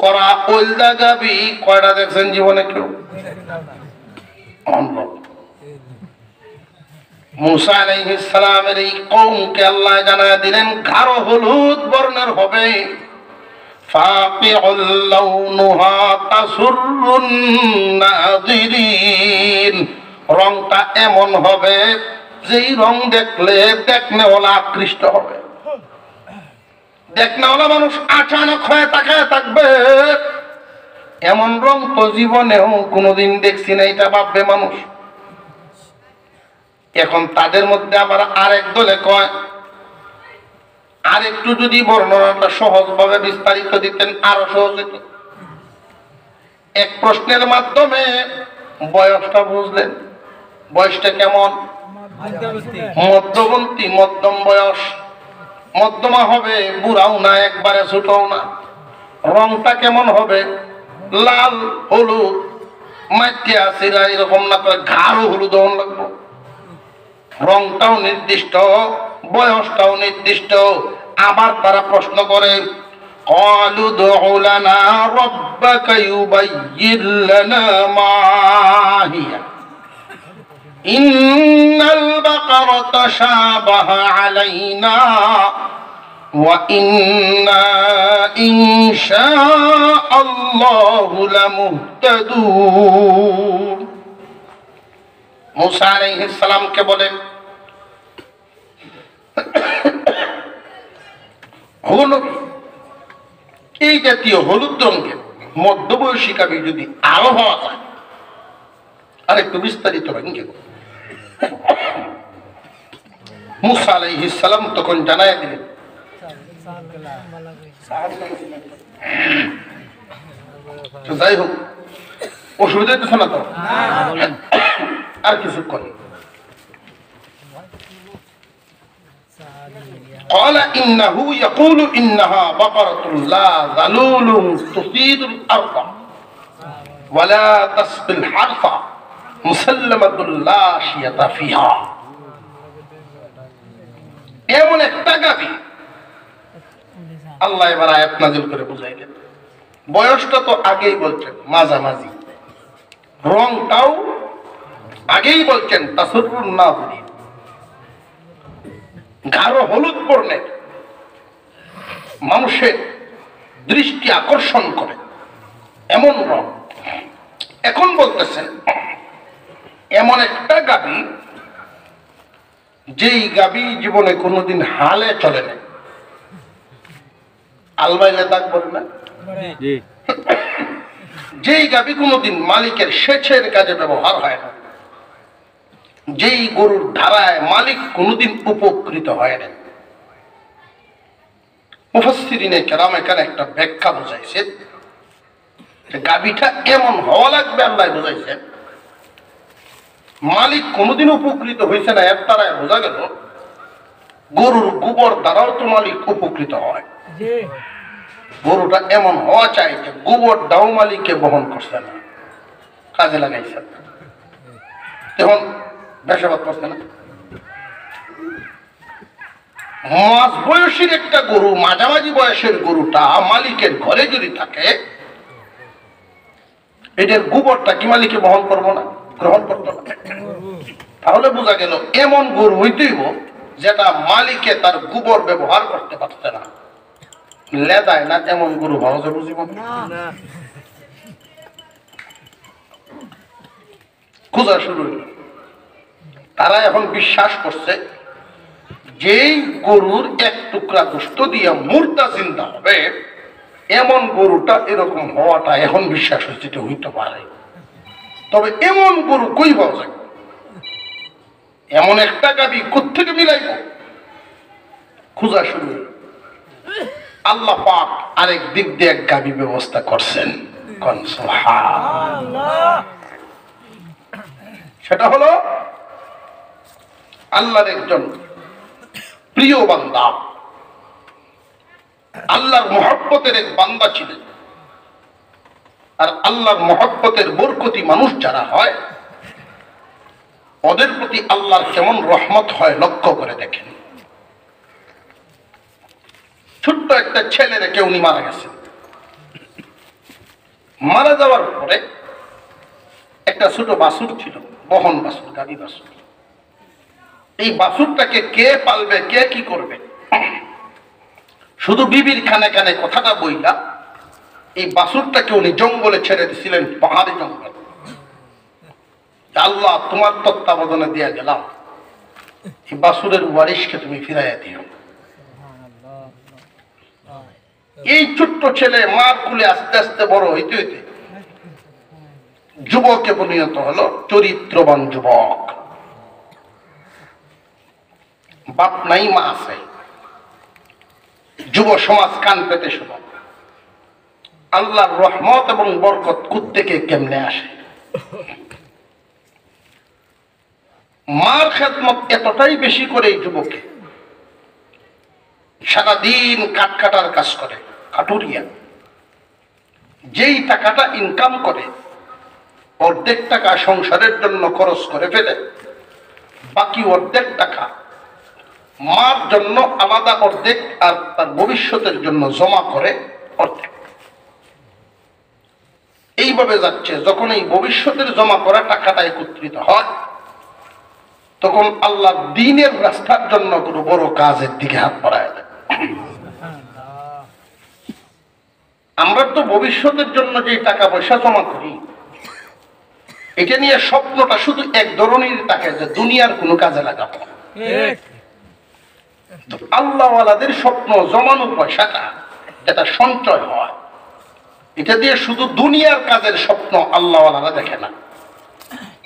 করা ওলদা গাভী কয়টা দেখছেন জীবনে কেউ? মুসা আলাইহিস সালামের এই কওমকে আল্লাহ জানায় দিলেন গাঢ় হলুদ বর্ণের হবে। ফাকিউল লাউনুহা তাসুরুন নাযিরিন, রংটা এমন হবে যেই রং দেখলে দেখনেওয়ালা আকৃষ্ট হবে। দেখনেওয়ালা মানুষ আচানক হয়ে তাকায় থাকবে, এমন রং তো জীবনেও কোনোদিন দেখছি না, এটা ভাববে মানুষ। এখন তাদের মধ্যে আবার আরেক দলে কয় আর একটু যদি বর্ণনাটা সহজভাবে বিস্তারিত দিতেন আরো সহজ হতো। এক প্রশ্নের মাধ্যমে বয়সটা বুঝলেন। বয়সটা কেমন? মধ্যবর্তী, মধ্যম বয়স। মধ্যমা হবে, বুড়াও না একবারে ছোটও না। রংটা কেমন হবে? লাল হলুদ, মাটিয়া সিরা এরকম না করে গাঢ় হলুদ লাগবে। রংটাও নির্দিষ্ট, বয়সটাও নির্দিষ্ট। আবার তারা প্রশ্ন করে قالوا ادع لنا ربك يبين لنا ما هي إن البقرة شابه علينا وإنا إن شاء الله لمهتدون। मूसा अलैहिस सलाम के बोले হলুদ, এই জাতীয় হলুদ রঙের মধ্যবয়সী কাবি যদি আরো হওয়া যায়, আর একটু বিস্তারিত ভেঙে मूसा अलैहिस सलाम তখন জানায় দিলেন, যাই হোক অসুবিধা হচ্ছে না তো, আর কিছু করে قال إنه يقول إنها بقرة لا ذلول تثير الأرض ولا تسقي الحرث مسلمة لا شية فيها। এমন একটা গাভী আল্লাহ এবার আয়াত নাযিল করে বুঝাইলেন। বয়সটা তো আগেই বলছেন মাঝামাঝি, রংটাও আগেই বলছেন তাসররুন নাযিরিন, গাঢ় হলুদ বর্ণের, মানুষের দৃষ্টি আকর্ষণ করে এমন রং। এখন বলতেছেন এমন একটা গাভী যেই গাভী জীবনে কোনোদিন হালে চলে না, আলবাইলে দাগ বলে না, যেই গাভী কোনোদিন মালিকের সেচের কাজে ব্যবহার হয় না, যেই গরুর ধারায় মালিক কোনোদিন উপকৃত হয় না। মুফাসসিরিনে কেরাম এখানে একটা ব্যাখ্যা বুঝাইছে, গাভীটা এমন হওয়া লাগবে, আল্লাহ বুঝাইছেন মালিক কোনোদিন উপকৃত হয়েছে না। এর দ্বারা বোঝা গেল গরুর গোবর দ্বারাও তো মালিক উপকৃত হয়। গরুটা এমন হওয়া চাই যে গোবর দাও মালিককে বহন করছে না, কাজে লাগাইছে, তখন বেশাবাদ করছে না। মাঝ বয়সের একটা গরু, মাঝামাঝি বয়সের গরুটা মালিকের ঘরে যদি থাকে, এটার গোবরটা কি মালিকে বহন করবো না, গ্রহণ করতো না? তাহলে বোঝা গেল এমন গরু হইতেইব যেটা মালিকে তার গোবর ব্যবহার করতে পারছে না, লেদায় না, এমন গরু ভালো যে বুঝিব খোঁজা শুরু হইল। তারা এখন বিশ্বাস করছে যেই গরুর এক টুকরা গোশত দিয়ে মুর্দা জিন্দা হবে, এমন গরুটা এরকম হওয়াটা এখন বিশ্বাস হয়েছে যে হইতে পারে। তবে এমন গরু কই পাওয়া যায়? এমন একটা গাভী কোত্থেকে মিলাইব? খোঁজা শুরু হইল। আল্লাহ পাক আরেক দিক দিয়ে এক গাভী ব্যবস্থা করছেন, সেটা হলো আল্লাহর একজন প্রিয় বান্দা, আল্লাহর মহব্বতের এক বান্দা ছিলেন। আর আল্লাহর মহব্বতের বরকতি মানুষ যারা হয়, ওদের প্রতি আল্লাহর কেমন রহমত হয় লক্ষ্য করে দেখেন। ছোট্ট একটা ছেলে রেখে উনি মারা গেছেন। মারা যাওয়ার পরে একটা ছোট বাছুর ছিল, বহন বাছুর, গাভী বাছুর। এই বাছুরটাকে কে পালবে, কে কি করবে? শুধু বিবির কানে কানে কথাটা বইলা এই বাছুরটাকে উনি জঙ্গলে ছেড়ে দিয়েছিলেন, পাহাড়ি জঙ্গল। আল্লাহ তোমার তত্ত্বাবধানে দিয়ে গেলাম, এই বাছুরের ওয়ারিশকে তুমি ফিরাইয়া দিও। এই ছোট্ট ছেলে মার কুলে আস্তে আস্তে বড় হইতে হইতে যুবকে পরিণত হলো, চরিত্রবান যুবক। বাপ নাই, মা আছে, যুব সমাজ কান পেতে শোনো, আল্লাহর রহমত এবং বরকত কোত্থেকে কেমনে আসে। মার খেদমত এতটাই বেশি করে এই যুবকে, সারাদিন কাঠ কাটার কাজ করে, কাটুরিয়া। যেই টাকাটা ইনকাম করে অর্ধেক টাকা সংসারের জন্য খরচ করে ফেলে, বাকি অর্ধেক টাকা মার জন্য আলাদা অর্ধেক, আর তার ভবিষ্যতের জন্য জমা করে অর্ধেক। এইভাবে যাচ্ছে। যখন এই ভবিষ্যতের জমা করা টাকাটা একত্রিত হয়, তখন আল্লাহ দ্বীনের রাস্তার জন্য কোনো বড় কাজের দিকে হাত বাড়ায় দেয়। আমরা তো ভবিষ্যতের জন্য যে টাকা পয়সা জমা করি, এটা নিয়ে স্বপ্নটা শুধু এক ধরনের থাকে যে দুনিয়ার কোনো কাজে লাগাবো। আল্লাহওয়ালাদের স্বপ্ন জমানো পয়সাটা যেটা সঞ্চয় হয়, এটা দিয়ে শুধু দুনিয়ার কাজের স্বপ্ন আল্লাহওয়ালারা দেখে না।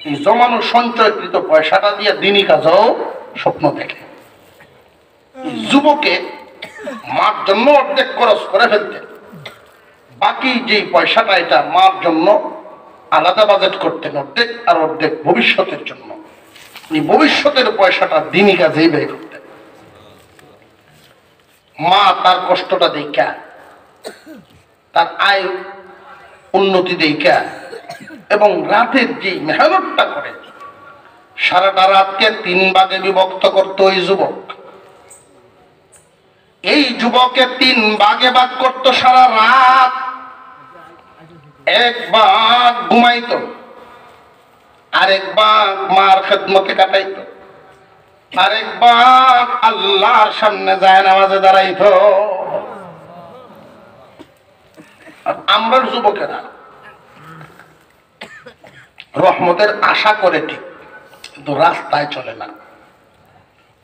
এই জমানো সঞ্চয়কৃত পয়সাটা দিয়ে দিনী কাজও স্বপ্ন দেখে। যুবকে মার জন্য অর্ধেক খরচ করে ফেলতে, বাকি যে পয়সাটা এটা মার জন্য আলাদা বাজেট করতেন অর্ধেক, আর অর্ধেক ভবিষ্যতের জন্য। এই ভবিষ্যতের পয়সাটা দিনী কাজেই ব্যয় করতেন। মা তার কষ্টটা দেখা, তার আয় উন্নতি দেখা, এবং রাতের যে মেহনতটা করে সারাটা রাতকে 3 ভাগে বিভক্ত করতো ওই যুবক। এই যুবকে 3 ভাগে ভাগ করতো সারা রাত। এক ভাগ ঘুমাইতো, আরেক ভাগ মার খেদমতে কাটাইতো, আরেক ভাগ আল্লাহর সামনে যায় নামাজে দাঁড়াইতো। আমরা যুবকেরা রহমতের আশা করে ঠিক, কিন্তু রাস্তায় চলে না।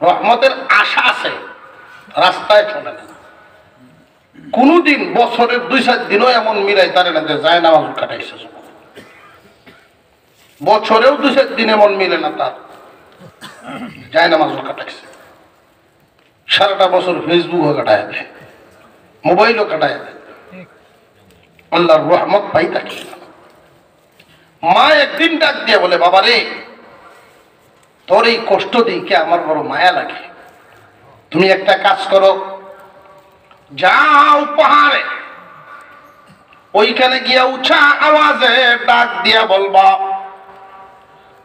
রহমতের আশা আছে, রাস্তায় চলে না। কোনদিন বছরের 2-4 দিনও এমন মিলাই তারে না যে যায় নামাজ কাটাইছে। বছরেও 2-4 দিন এমন মিলে না তার যায় নামাজ কাটাইছে। সারাটা বছর ফেসবুকও কাটায় দেয়, মোবাইলও কাটায় দেয়। আল্লাহর রহমত পাই থাকি। মা একদিন ডাক দিয়ে বলে, বাবা রে, তোর এই কষ্ট দেখে আমার বড় মায়া লাগে। তুমি একটা কাজ করো, যাও পাহাড়ে, ওইখানে গিয়া উঁচা আওয়াজে ডাক দিয়া বলবা,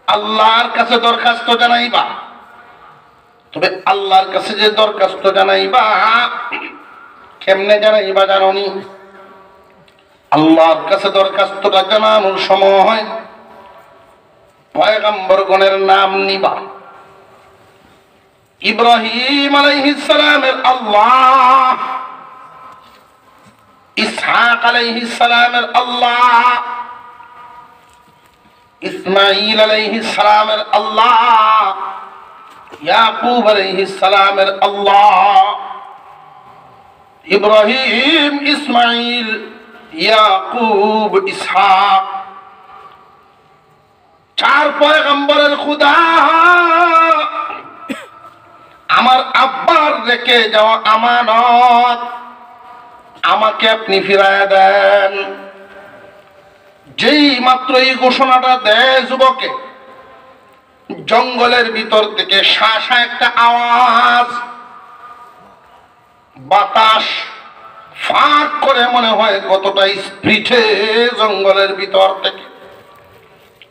আল্লাহর কাছে দরখাস্ত জানাইবা। তবে আল্লাহর কাছে যে দরখাস্ত জানাইবা, কেমনে জানাইবা জানোনি? আল্লাহর কাছে দরখাস্তটা জানানোর সময় পয়গম্বরগণের নাম নিবা। ইব্রাহিম আলাইহিস সালামের আল্লাহ, ইসহাক আলাইহিস সালামের আল্লাহ, ইসমাঈল আলাইহিস সালামের আল্লাহ, ইয়াকুব আলাইহিস সালামের আল্লাহ। ইব্রাহিম, ইসমাঈল, ইয়াকুব, ইসহাক, 4 পয়গম্বরের খোদা আমার আব্বার রেখে যাওয়া আমানত আমাকে আপনি ফিরায় দেন। যেই মাত্র এই ঘোষণাটা দেয় যুবকে, জঙ্গলের ভিতর থেকে শাসা একটা আওয়াজ, বাতাস ফাঁক করে মনে হয় কতটা স্পিডে জঙ্গলের ভিতর থেকে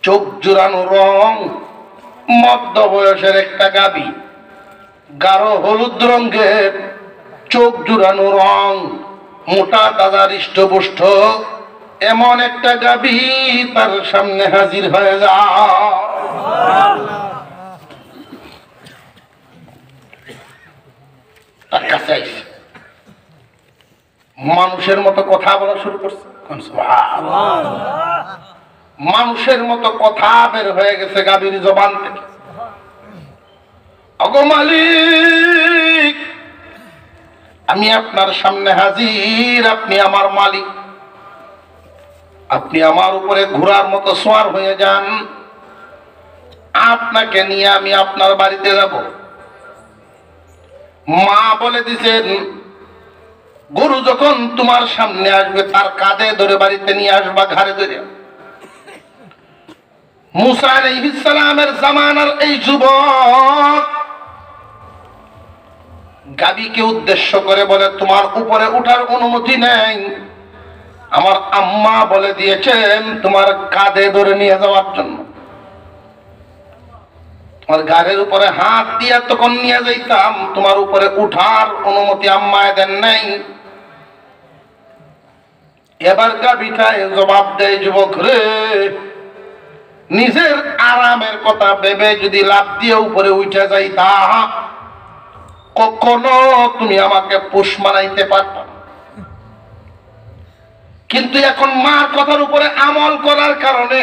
চোখ জুড়ানো রং, মধ্য বয়সের একটা গাভী, গাঢ় হলুদ রঙের চোখ জুড়ানো রং, মোটা তাজা হৃষ্টপুষ্ট এমন একটা গাভী তার সামনে হাজির হয়ে যায়। তার কাছে আইসে মানুষের মতো কথা বলা শুরু করছে। মানুষের মতো কথা বের হয়ে গেছে গাভীর জবান থেকে। ওগো মালিক, আমি আপনার সামনে হাজির, আপনি আমার মালিক, আপনি আমার উপরে ঘোড়ার মতো সোয়ার হয়ে যান, আপনাকে নিয়ে আমি আপনার বাড়িতে যাব। মা বলে দিছেন, গরু যখন তোমার সামনে আসবে তার কাঁধে ধরে বাড়িতে নিয়ে আসবা, ঘাড়ে ধরে। মুসা আলাইহিস সালামের জামানার এই যুবক গাবীকে উদ্দেশ্য করে বলে, তোমার উপরে উঠার অনুমতি নেই, আমার আম্মা বলে দিয়েছেন তোমার কাঁধে ধরে নিয়ে যাওয়ার জন্য। তোমার ঘাড়ের উপরে হাত দিয়ে তখন নিয়ে যাইতাম, তোমার উপরে উঠার অনুমতি আম্মায় দেন নাই। এবার গাভীটায় জবাব দেয়, যুবক রে, নিজের আরামের কথা ভেবে যদি লাফ দিয়ে উপরে উঠে যাইতা, কখনো তুমি আমাকে পোষ মানাইতে পারতা না। কিন্তু এখন মার কথার উপরে আমল করার কারণে,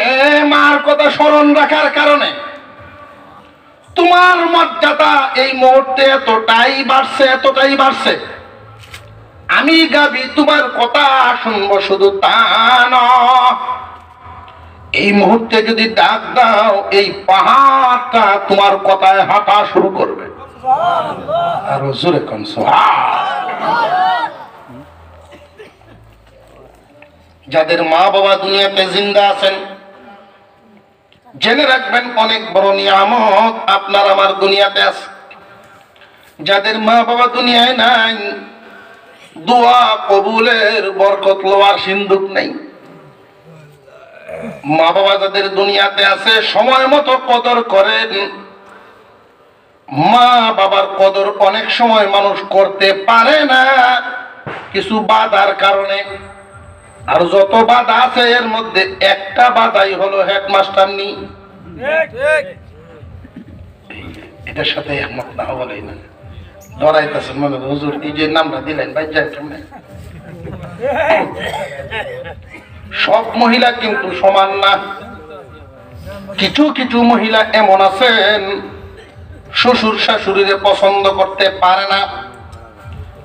মার কথা স্মরণ রাখার কারণে তোমার মর্যাদা এই মুহূর্তে এতটাই বাড়ছে। আমি গাবি তোমার কথা শুনবো, শুধু তা নয়, এই মুহূর্তে যদি ডাক দাও এই পাহাড়টা তোমার কথায় হাঁটা শুরু করবে। আর জোরে কোন যাদের মা বাবা দুনিয়াতে জিন্দা আছেন, জেনে রাখবেন অনেক বড় নিয়ামত আপনার আমার দুনিয়াতে আছে। যাদের মা বাবা দুনিয়ায় নাই, দোয়া কবুলের বরকত লওয়ার সিন্ধুক নেই। মা বাবা যাদের দুনিয়াতে আছে, সময় মতো কদর করেন। মা বাবার কদর অনেক সময় মানুষ করতে পারে না কিছু বাধার কারণে। আর যত বাধা আছে এর মধ্যে একটা বাধাই হলো হেডমাস্টার নি। এটার সাথে একমত না বলেই না, ডরাইতেছে মনে, হুজুর এই যে নামটা দিলেন ভাই, যাই কেমনে। সব মহিলা কিন্তু সমান না। কিছু কিছু মহিলা এমন আছেন শ্বশুর শাশুড়িরে পছন্দ করতে পারে না।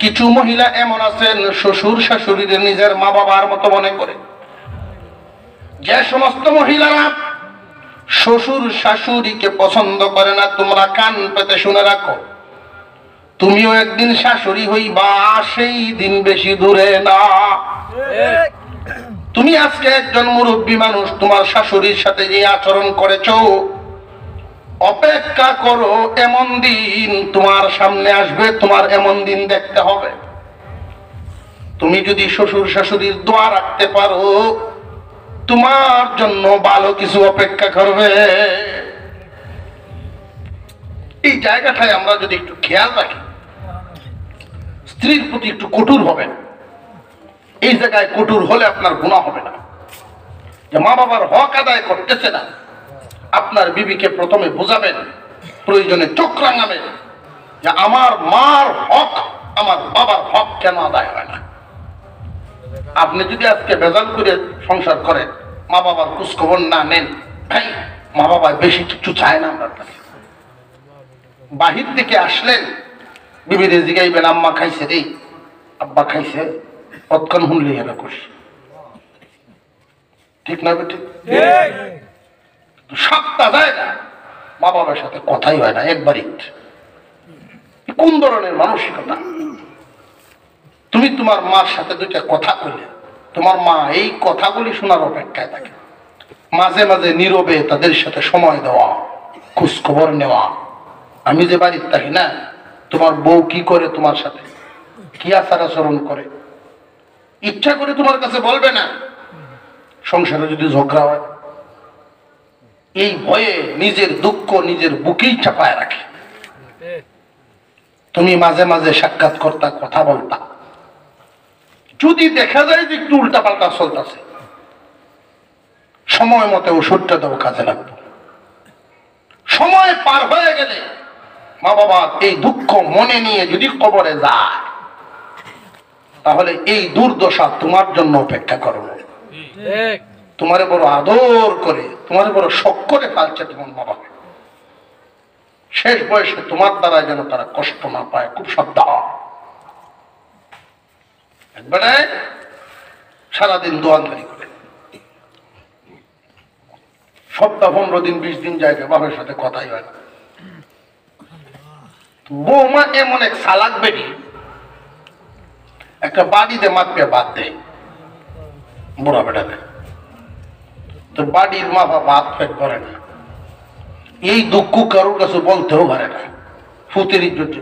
কিছু মহিলা এমন আছেন শ্বশুর শাশুড়িরে নিজের মা বাবার মতো মনে করে। যে সমস্ত মহিলারা শ্বশুর শাশুড়িকে পছন্দ করে না, তোমরা কান পেতে শুনে রাখো, তুমিও একদিন শাশুড়ি হইবা, সেই দিন বেশি দূরে না। তুমি আজকে একজন মুরব্বী মানুষ, তোমার শাশুড়ির সাথে যে আচরণ করেছো, অপেক্ষা করো, এমন দিন তোমার সামনে আসবে, তোমার এমন দিন দেখতে হবে। তুমি যদি শ্বশুর শাশুড়ির দোয়া রাখতে পারো, তোমার জন্য ভালো কিছু অপেক্ষা করবে। এই জায়গাটায় আমরা যদি একটু খেয়াল রাখি, স্ত্রীর প্রতি একটু কঠোর হবেন। এই জায়গায় কঠোর হলে আপনার গুনাহ হবে না। যে মা বাবার হক আদায় করতেছে না, আপনার বিবিকে প্রথমে বোঝাবেন, প্রয়োজনে চোখ রাঙাবেন যে আমার মার হক, আমার বাবার হক কেন আদায় হয় না। আপনি যদি আজকে ভেজাল করে সংসার করেন, মা বাবার খোঁজখবর না নেন, ভাই মা বাবা বেশি কিছু চায় না আপনার কাছে। বাহির থেকে আসলেন, বিবিরে জিগাইবেন আম্মা খাইছে রে, আব্বা খাইছে, কতক্ষণ শুনলি এটা করছি, ঠিক না বেটি? সপ্তাহ যায় না, মা বাবার সাথে কথাই হয় না একবারই। কোন ধরনের মানসিকতা? তুমি তোমার মার সাথে দুইটা কথা কইলে, তোমার মা এই কথাগুলি শোনার অপেক্ষায় থাকে। মাঝে মাঝে নীরবে তাদের সাথে সময় দেওয়া, খোঁজ খবর নেওয়া। আমি যে বাড়ির থাকি না, তোমার বউ কি করে, তোমার সাথে কি আচার আচরণ করে, ইচ্ছা করে তোমার কাছে বলবে না। সংসারে যদি ঝগড়া হয়, এই ভয়ে নিজের দুঃখ নিজের বুকেই চাপায় রাখে। তুমি মাঝে মাঝে সাক্ষাৎ করতা, কথা বলতা, যদি দেখা যায় যে একটু উল্টা পাল্টা চলতেছে, সময় মতো ওষুধটা দেবো, কাজে লাগবে। সময় পার হয়ে গেলে মা বাবা এই দুঃখ মনে নিয়ে যদি কবরে যায়, তাহলে এই দুর্দশা তোমার জন্য অপেক্ষা করবে। তোমারে বড় আদর করে, তোমারে বড় শখ করে পালছে তোমার মা বাবা। শেষ বয়সে তোমার দ্বারা যেন তারা কষ্ট না পায়, খুব সাবধান। একবারে সারাদিন দোয়ানদারি করে, সপ্তাহ 15 দিন 20 দিন যায়, বাবার সাথে কথাই হয় না। বৌমা এমন এক চালাক বেটি, একটা বাড়িতে মাপে বাদ দেয় বুড়া বেটাকে, তো বাড়ির মাপা বাদ ফেট করে না। এই দুঃখ কারোর কাছে বলতেও পারে না, ফুতের ইজ্জত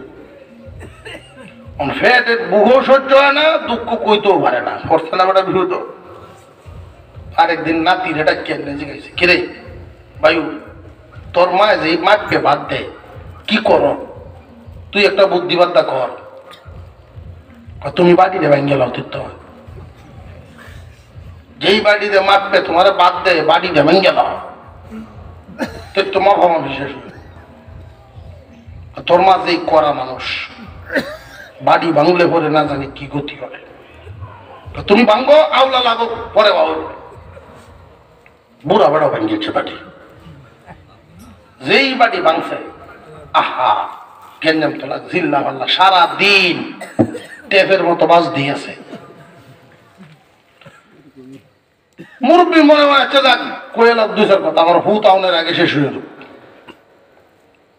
ফেটের বুঝো সহ্য হয় না, দুঃখ কইতেও পারে না। করছে না বেটা বিহুত। আরেকদিন নাতির এটা কেন জিজ্ঞাসা, কিরে বায়ু তোর মা যে মাপকে বাদ দেয় কি করো, তুই একটা বুদ্ধিবাদ্যা কর। তুমি বাড়িতে ভেঙে লাও তীর্থ, যেই বাড়িতে মাপবে তোমার বাদ দেয় বাড়িতে ভেঙে লাও, তীর্থ মাফামা বিশেষ। তোর মা যেই করা মানুষ, বাড়ি ভাঙলে পরে না জানি কি গতি হবে। তুমি ভাঙ্গো আওলা লাগো পরে বাবু। বুড়া বেড়াও ভাঙিয়েছে বাড়ি, যেই বাড়ি ভাঙছে আহা গেঞ্জাম তোলা জিল্লা পাল্লা সারা দিন টেপের মতো বাস দিয়েছে। মুরব্বী মনে হয় যাক কোয়েলার দুই চার কথা আমার হুত আউনের আগে শেষ হয়ে যাবে।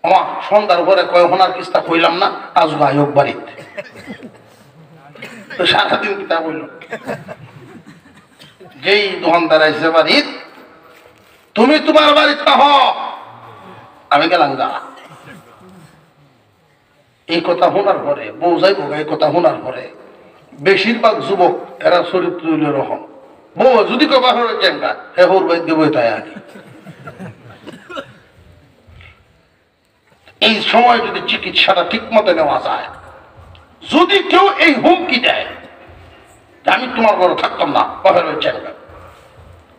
আমার সন্ধ্যার পরে কয় হোনার কিস্তা কইলাম না, আজ গায়ক বাড়িতে তো সারাদিন কিতা বলল। যেই দোকানদার আইসে বাড়িত, তুমি তোমার বাড়িতে হ, আমি গেলাম গা। এই কথা শোনার পরে বউ যাইব, এই কথা শোনার পরে বেশিরভাগ যুবক এরা চরিত্র রকম। বউ যদি কবা চেঙ্গা হে হোর বাইর দেবো তাই আগে। এই সময় যদি চিকিৎসাটা ঠিক মতো নেওয়া যায়, যদি কেউ এই হুমকি দেয় আমি তোমার ঘরে থাকতাম না, বাপের ওই চেঙ্গা,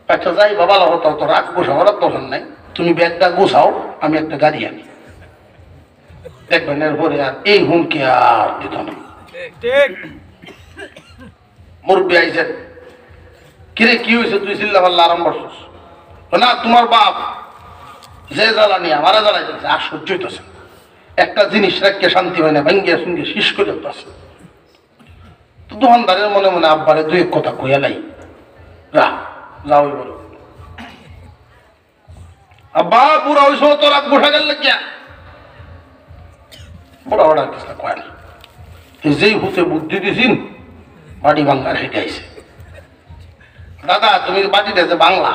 আচ্ছা যাই বাবা হতো তো রাগ গোছাবার দরকার নাই, তুমি ব্যাগটা গোছাও, আমি একটা গাড়ি আনি। দেখবেন এরপরে আর এই হুমকি আর দিত না। মুরব্বী আইছেন, কিরে কি হয়েছে তুই চিল্লা পাল্লা আরম্ভ করছিস? না তোমার বাপ যে জ্বালানি আমারা জ্বালাই যাচ্ছে, আর সহ্য হইতেছে। একটা জিনিস রাখতে শান্তি হয় না, ভেঙ্গে সঙ্গে শেষ করে দিতেছে। দোকানদারের মনে মনে আব্বারে দুই এক কথা কইয়া নাই, যাও বলো আব্বা বুড়া হয়েছ তো রাত বসা গেল গিয়া। বুড়া ওরা কিছু কয় না, যেই হুতে বুদ্ধি দিছিন বাড়ি ভাঙ্গার হেঁটে আইছে। দাদা তুমি বাড়িতে যে বাংলা,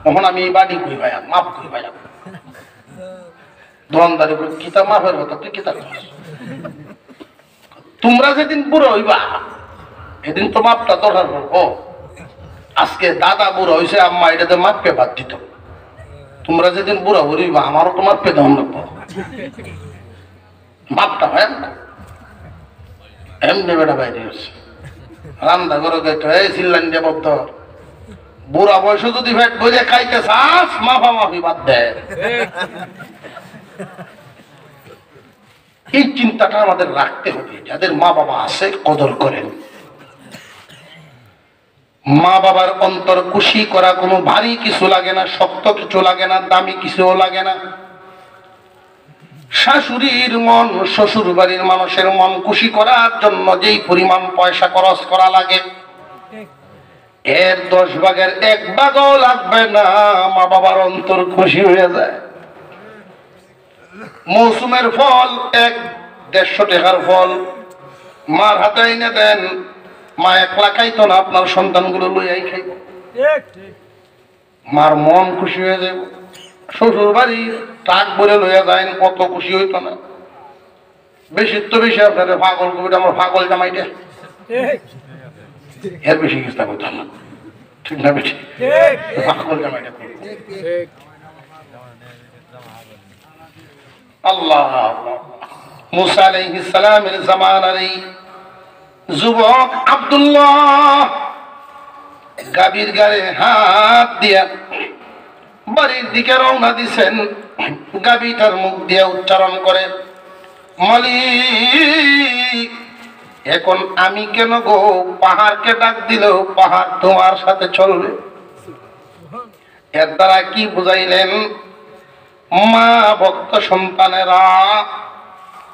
তখন আমি এই বাড়ি কই ভাইয়া মাপ কই ভাইয়া। দোকানদারি করে কিতা মাফের কথা, তুই কিতা তোমরা যেদিন বুড়ো হইবা এদিন তো মাপটা দরকার করবো। আজকে দাদা বুড়ো হয়েছে, আম্মা এটাতে মাপকে বাদ দিত। তোমরা যেদিন বুড়া হইবা আমারও তো মাপকে দেওয়া লাগবো, মাপটা হয় এমনি বেটা বাইরে হচ্ছে রান্না করে চিল্লান দিয়ে বদ্ধ। বুড়া বয়স যদি ফেট বইলে খাইতে চাস মাফা মাফি বাদ দেয়। এই চিন্তাটা আমাদের রাখতে হবে, যাদের মা বাবা আছে কদর করেন। মা বাবার অন্তর খুশি করা কোনো ভারী কিছু লাগে না, শক্ত কিছু লাগে না, দামি কিছুও লাগে না। শাশুড়ির মন শ্বশুর বাড়ির মানুষের মন খুশি করার জন্য যেই পরিমাণ পয়সা খরচ করা লাগে, এর 10 ভাগের 1 ভাগও লাগবে না, মা বাবার অন্তর খুশি হয়ে যায়। মৌসুমের ফল 1-150 টাকার ফল মার হাতে এনে দেন, মা একলা খাইতো না, আপনার সন্তানগুলো লইয়াই খাইব, মার মন খুশি হয়ে যাবে। শ্বশুর বাড়ি ট্রাক ভরে লইয়া যায়, কত খুশি হইতো না। বেশি তো বেশি আপনার পাগল কবিটা আমার পাগল জামাইটা, এর বেশি কিছু করতাম না, ঠিক না বেশি পাগল জামাইটা। আল্লাহ মুসা আলাইহিস সালামের জামানার এই যুবক আব্দুল্লাহ গাভীর গায়ে হাত দিয়া বাড়ির দিকে রওনা দিছেন। গাভীটার মুখ দিয়ে উচ্চারণ করে, মালিক এখন আমি কেন গো পাহাড়কে ডাক দিলেও পাহাড় তোমার সাথে চলবে। এর দ্বারা কি বুঝাইলেন? মা ভক্ত সন্তানেরা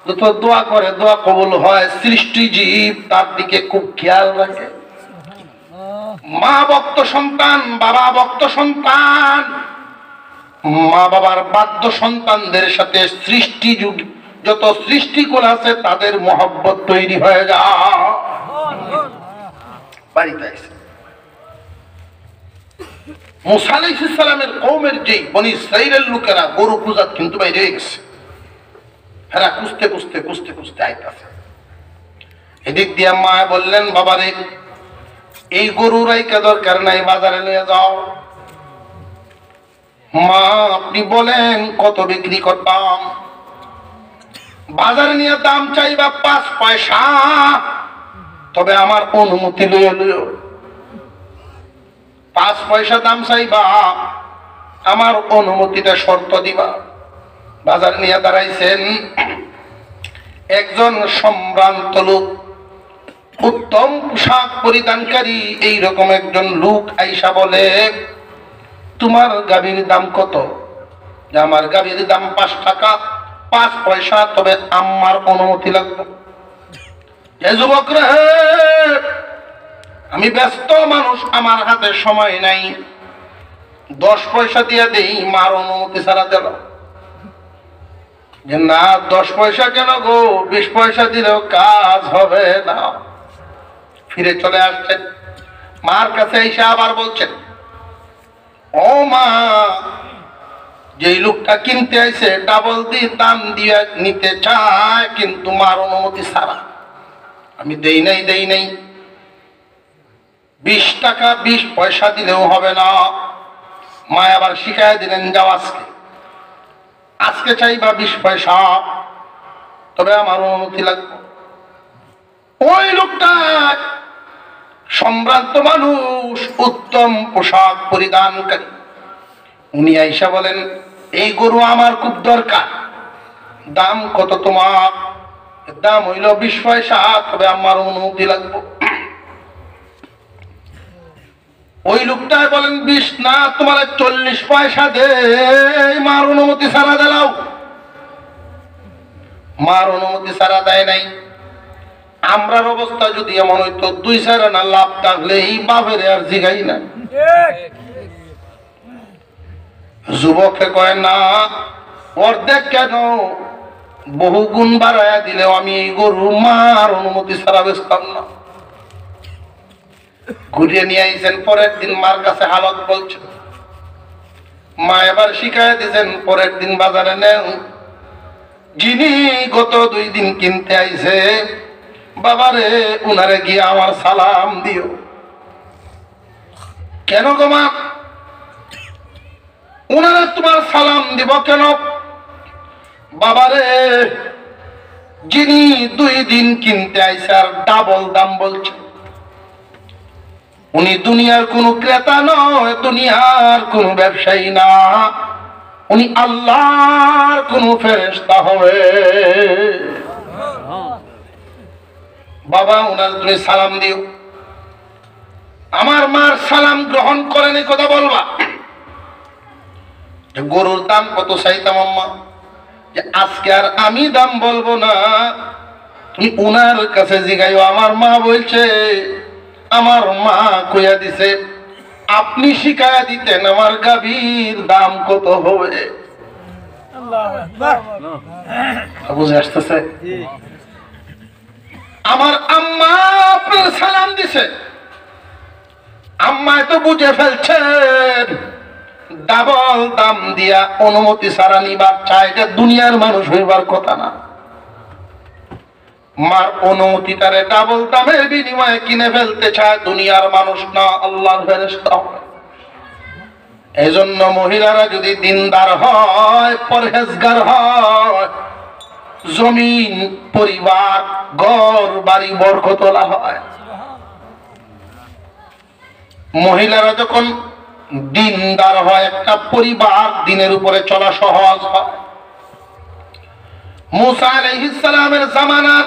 যত দোয়া করে দোয়া কবুল হয়, সৃষ্টি জীব তার দিকে খুব খেয়াল রাখে। মা ভক্ত সন্তান, বাবা ভক্ত সন্তান, মা বাবার বাধ্য সন্তানদের সাথে সৃষ্টি যুগ যত সৃষ্টিকুল আছে তাদের মহব্বত তৈরি হয়ে যায়। বাড়িতে আইছে। মুসা আলাইহিস সালামের কওমের যেই বনি ইসরাইলের লোকেরা গরু পূজা কিন্তু বাইরে গেছে, এরা খুঁজতে খুঁজতে খুঁজতে খুঁজতে আইতাছে। এদিক দিয়ে মা বললেন, বাবারে এই গরু রাইকা দরকার নাই, বাজারে নিয়ে যাও। মা আপনি বলেন কত বিক্রি করতাম? বাজারে নিয়ে দাম চাইবা 5 পয়সা, তবে আমার অনুমতি লইয়া লইও। 5 পয়সা দাম চাইবা, আমার অনুমতিটা শর্ত দিবা। বাজার নিয়ে দাঁড়াইছেন একজন সম্ভ্রান্ত লোক, উত্তম পোশাক পরিধানকারী এইরকম একজন লোক আইসা বলে, তোমার গাভীর দাম কত? যে আমার গাভীর দাম 5 টাকা 5 পয়সা, তবে আমার অনুমতি লাগবে। যুবক রে, আমি ব্যস্ত মানুষ, আমার হাতে সময় নাই, 10 পয়সা দিয়ে দেই, মার অনুমতি ছাড়া দিল। যে না 10 পয়সা কেন গো, 20 পয়সা দিলেও কাজ হবে না। ফিরে চলে আসছেন, মার কাছে এসে আবার বলছেন, ও মা, যেই লোকটা কিনতে আইছে ডাবল দিয়ে দাম দিয়ে নিতে চায়, কিন্তু মার অনুমতি ছাড়া। আমি দেই নাই 20 টাকা 20 পয়সা দিলেও হবে না। মা আবার শিখাই দিলেন, যাও আজকে চাইবা 20 পয়সা, তবে আমার অনুমতি লাগবে। ওই লোকটা সম্ভ্রান্ত মানুষ, উত্তম পোশাক পরিধানকারী, উনি আইসা বলেন, এই গরু আমার খুব দরকার, দাম কত তোমার? দাম হইল 20 পয়সা, তবে আমার অনুমতি লাগবে। ওই লোকটাই বলেন, 20 না, তোমার 40 পয়সা দে, মার অনুমতি ছাড়া দিলাও। মার অনুমতি ছাড়া দেয় নাই। আমরার অবস্থা যদি এমন হইতো, 2 না লাভ থাকলে এই বাপের আর জিগাই না। যুবকে কয়, না অর্ধেক কেন, বহু গুণ বাড়াইয়া দিলেও আমি এই গরু মার অনুমতি ছাড়া বেচতাম না। ঘুরিয়ে নিয়ে আইছেন, পরের দিন মার কাছে হালত বলছে। মা এবার শিখাই দিয়েছেন, পরের দিন বাজারে নেন, যিনি গত 2 দিন কিনতে আইছে, বাবারে উনারে গিয়ে আমার সালাম দিও। কেন গো মা? উনারে তোমার সালাম দিব কেন? বাবারে যিনি 2 দিন কিনতে আইছে আর ডাবল দাম বলছে, উনি দুনিয়ার কোন ক্রেতা নয়, দুনিয়ার কোন ব্যবসায়ী না, উনি আল্লাহর কোন ফেরেশতা হবে। বাবা উনার তুমি সালাম দিও। আমার মার সালাম গ্রহণ করেন, এই কথা বলবা। গরুর দাম কত চাইতাম আম্মা, যে আজকে আর আমি দাম বলবো না, তুমি উনার কাছে জিগাইও। আমার মা বলছে, আমার মা কইয়া দিছে, আপনি শিখাইয়া দিতেন আমার গাভীর দাম কত হবে। বুঝে আসতেছে? আমার আম্মা আপনার সালাম দিছে, আম্মা তো বুঝে ফেলছেন ডাবল দাম দিয়া অনুমতি ছাড়া নিবার চায়, এটা দুনিয়ার মানুষ হইবার কথা না। মার অনুমতিটারে ডাবল দামের বিনিময়ে কিনে ফেলতে চায় দুনিয়ার মানুষ না, আল্লাহর ফেরেশতা। এজন্য মহিলারা যদি দিনদার হয়, পরহেজগার হয়, জমিন, পরিবার, ঘর বাড়ি বরকতওয়ালা হয়। মহিলারা যখন দিনদার হয়, একটা পরিবার দিনের উপরে চলা সহজ হয়। মুসা আলাইহিস সালামের জামানার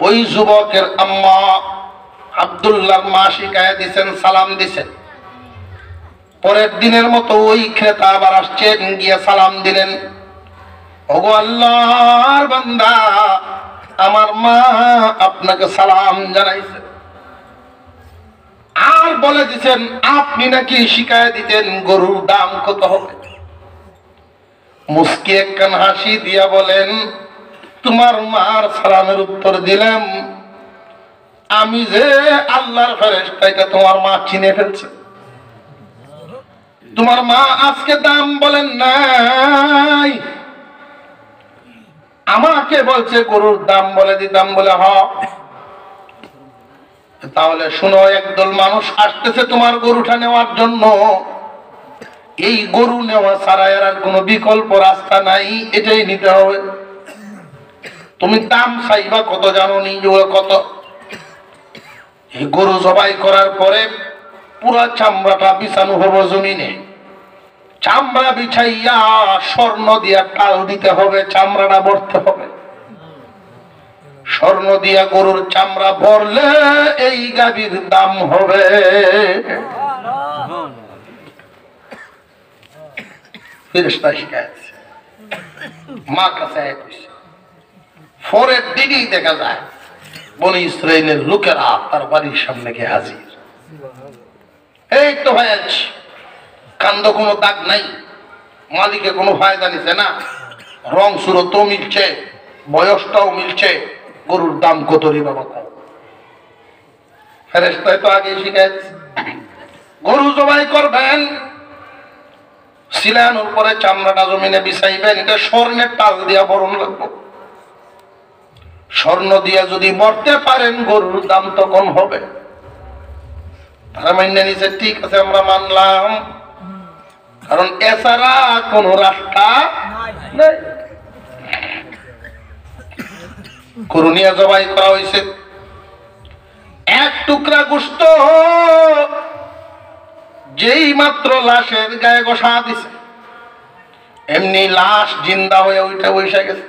ওই যুবকের আম্মা আব্দুল্লাহর মা শিখায়া দিছেন, সালাম দিছেন। পরের দিনের মতো ওই ক্রেতা আবার আসছেন, গিয়ে সালাম দিলেন, ওগো আল্লাহর বান্দা, আমার মা আপনাকে সালাম জানাইছে। আর বলে দিচ্ছেন, আপনি নাকি শিখায় দিতেন গরুর দাম কত হবে। মুস্কি একখান হাসি দিয়া বলেন, তোমার মার সালামের উত্তর দিলাম, আমি যে আল্লাহর ফেরেশতা এটা তোমার মা চিনে ফেলছে। তোমার মা আজকে দাম বলেন নাই, আমাকে বলছে গরুর দাম বলে দিতাম বলে হ। তাহলে শুনো, একদল মানুষ আসতেছে তোমার গরুটা নেওয়ার জন্য। এই গরু নেওয়া ছাড়া এর আর কোনো বিকল্প রাস্তা নাই, এটাই নিতে হবে। তুমি দাম চাইবা কত জানো নি? কত? এই গরু জবাই করার পরে পুরা চামড়াটা বিছানো হবো জমিনে। চামড়া বিছাইয়া স্বর্ণ দিয়া টাল দিতে হবে, চামড়াটা ভরতে হবে। স্বর্ণ দিয়া গরুর চামড়া ভরলে এই গাভীর দাম হবে। ফেরেশতা শিখাইছে, মা কাছে পরের দিকেই দেখা যায় বনি ইসরাইলের লোকেরা তার বাড়ির সামনে গিয়ে হাজির। এই তো ভাই আছি, কান্দ কোনো দাগ নাই, মালিকে কোনো ফায়দা নিছে না, রং সুরতও মিলছে, বয়সটাও মিলছে, গরুর দাম কত রে বাবা? ফেরেশতায় তো আগে শিখাইছে, গরু জবাই করবেন, সিলানোর পরে চামড়াটা জমিনে বিছাইবেন, এটা স্বর্ণের টাল দিয়া বরণ লাগবে। স্বর্ণ দিয়া যদি মরতে পারেন গরুর দাম তখন হবে। তারা মাইনে নিছে, ঠিক আছে আমরা মানলাম, কারণ এছাড়া কোন রাস্তা নাই। গরু নিয়ে জবাই করা হয়েছে, এক টুকরা গোশত যেই মাত্র লাশের গায়ে ঘষা দিছে, এমনি লাশ জিন্দা হয়ে ওইটা বসে গেছে।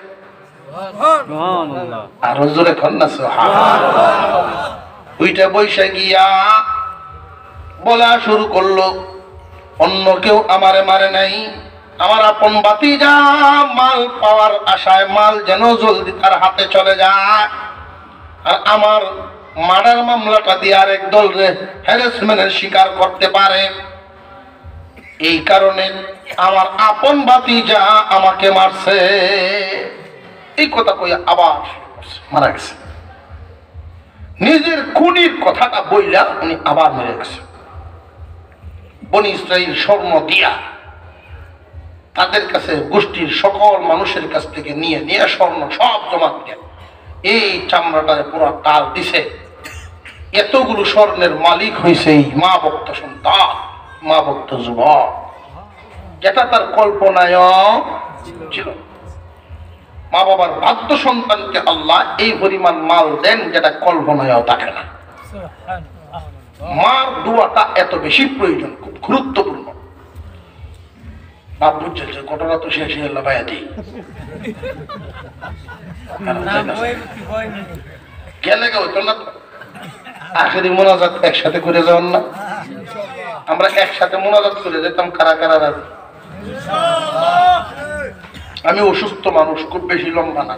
আরো জোরে কন্যা ওইটা বসে গিয়া বলা শুরু করলো, অন্য কেউ আমারে মারে নাই, আমার আপন ভাতিজা মাল পাওয়ার আশায় মাল যেন জলদি তার হাতে চলে যায়, আর আমার মার্ডার মামলাটা দিয়ে আরেক দল হ্যারাসমেন্টের শিকার করতে পারে। এই কারণে আমার আপন ভাতিজা আমাকে মারছে। এই কথা কই আবার মারা গেছে। নিজের খুনির কথাটা বইলা উনি আবার মেরে গেছে। বনি ইসরাইল স্বর্ণ দিয়া তাদের কাছে গোষ্ঠীর সকল মানুষের কাছ থেকে নিয়ে নিয়ে স্বর্ণ সব জমা দিয়ে এই চামড়াটারে পুরো টাল দিছে। এতগুলো স্বর্ণের মালিক হয়েছে এই মা ভক্ত সন্তান, মা ভক্ত যুবক, যেটা তার কল্পনায় ছিল। মা বাবার বাধ্য সন্তানকে আল্লাহ এই পরিমাণ মাল দেন যেটা কল্পনায়ও থাকে না। মার দোয়াটা এত বেশি প্রয়োজন, খুব গুরুত্বপূর্ণ। বাপ বুঝছে যে ঘটনা তো শেষ হয়ে গেল, ভাইয়াদি গেলে হইতো না। আখেরি মোনাজাত একসাথে করে যাওয়ার না, আমরা একসাথে মোনাজাত করে যেতাম। কারা কারা রাজি? আমি অসুস্থ মানুষ, খুব বেশি লম্বা না।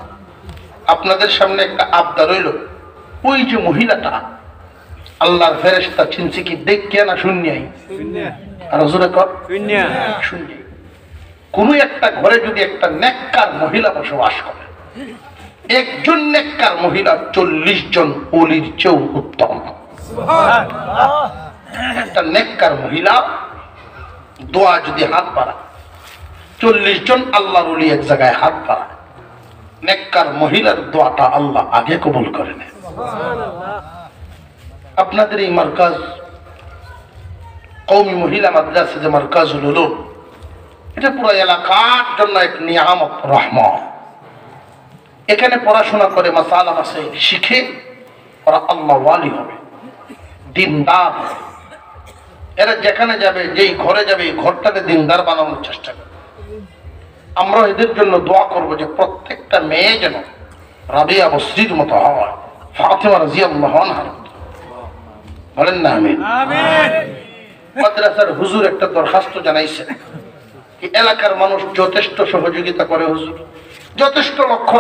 আপনাদের সামনে একটা আবদার রইল, ওই যে মহিলাটা আল্লাহর ফেরেশতা চিনছে কি দেখে না শুনিয়াই? আর হুজুরে কর শুনি। কোন একটা ঘরে যদি একটা নেককার মহিলা বসবাস করে, একজন নেককার মহিলা 40 জন ওলির চেয়েও উত্তম। একটা নেককার মহিলা দোয়া যদি হাত বাড়ায়, 40 জন আল্লাহর ওলি এক জায়গায় হাত বাড়ায়, নেককার মহিলার দোয়াটা আল্লাহ আগে কবুল করে নেয়। আপনাদের এই মার্কাজ কওমি মহিলা মাদ্রাসা যে মার্কাজুল উলুম, এটা পুরো এলাকার জন্য এক নিয়ামত, রহমত। এখানে পড়াশোনা করে মাসালা মাসাইল শিখে ওরা আল্লাহ ওয়ালি হবে, দিনদার হবে। এরা যেখানে যাবে, যেই ঘরে যাবে, এই ঘরটাকে দিনদার বানানোর চেষ্টা করবে। আমরা এদের জন্য দোয়া করবো যে প্রত্যেকটা মেয়ে যেন রাবিয়া বসরির মতো হয়, ফাতিমা রাদিয়াল্লাহু আনহা। বলেন না আমিন। মাদ্রাসার হুজুর একটা দরখাস্ত জানাইছে, এলাকার মানুষ যথেষ্ট সহযোগিতা করে, হুজুর যথেষ্ট লক্ষ্য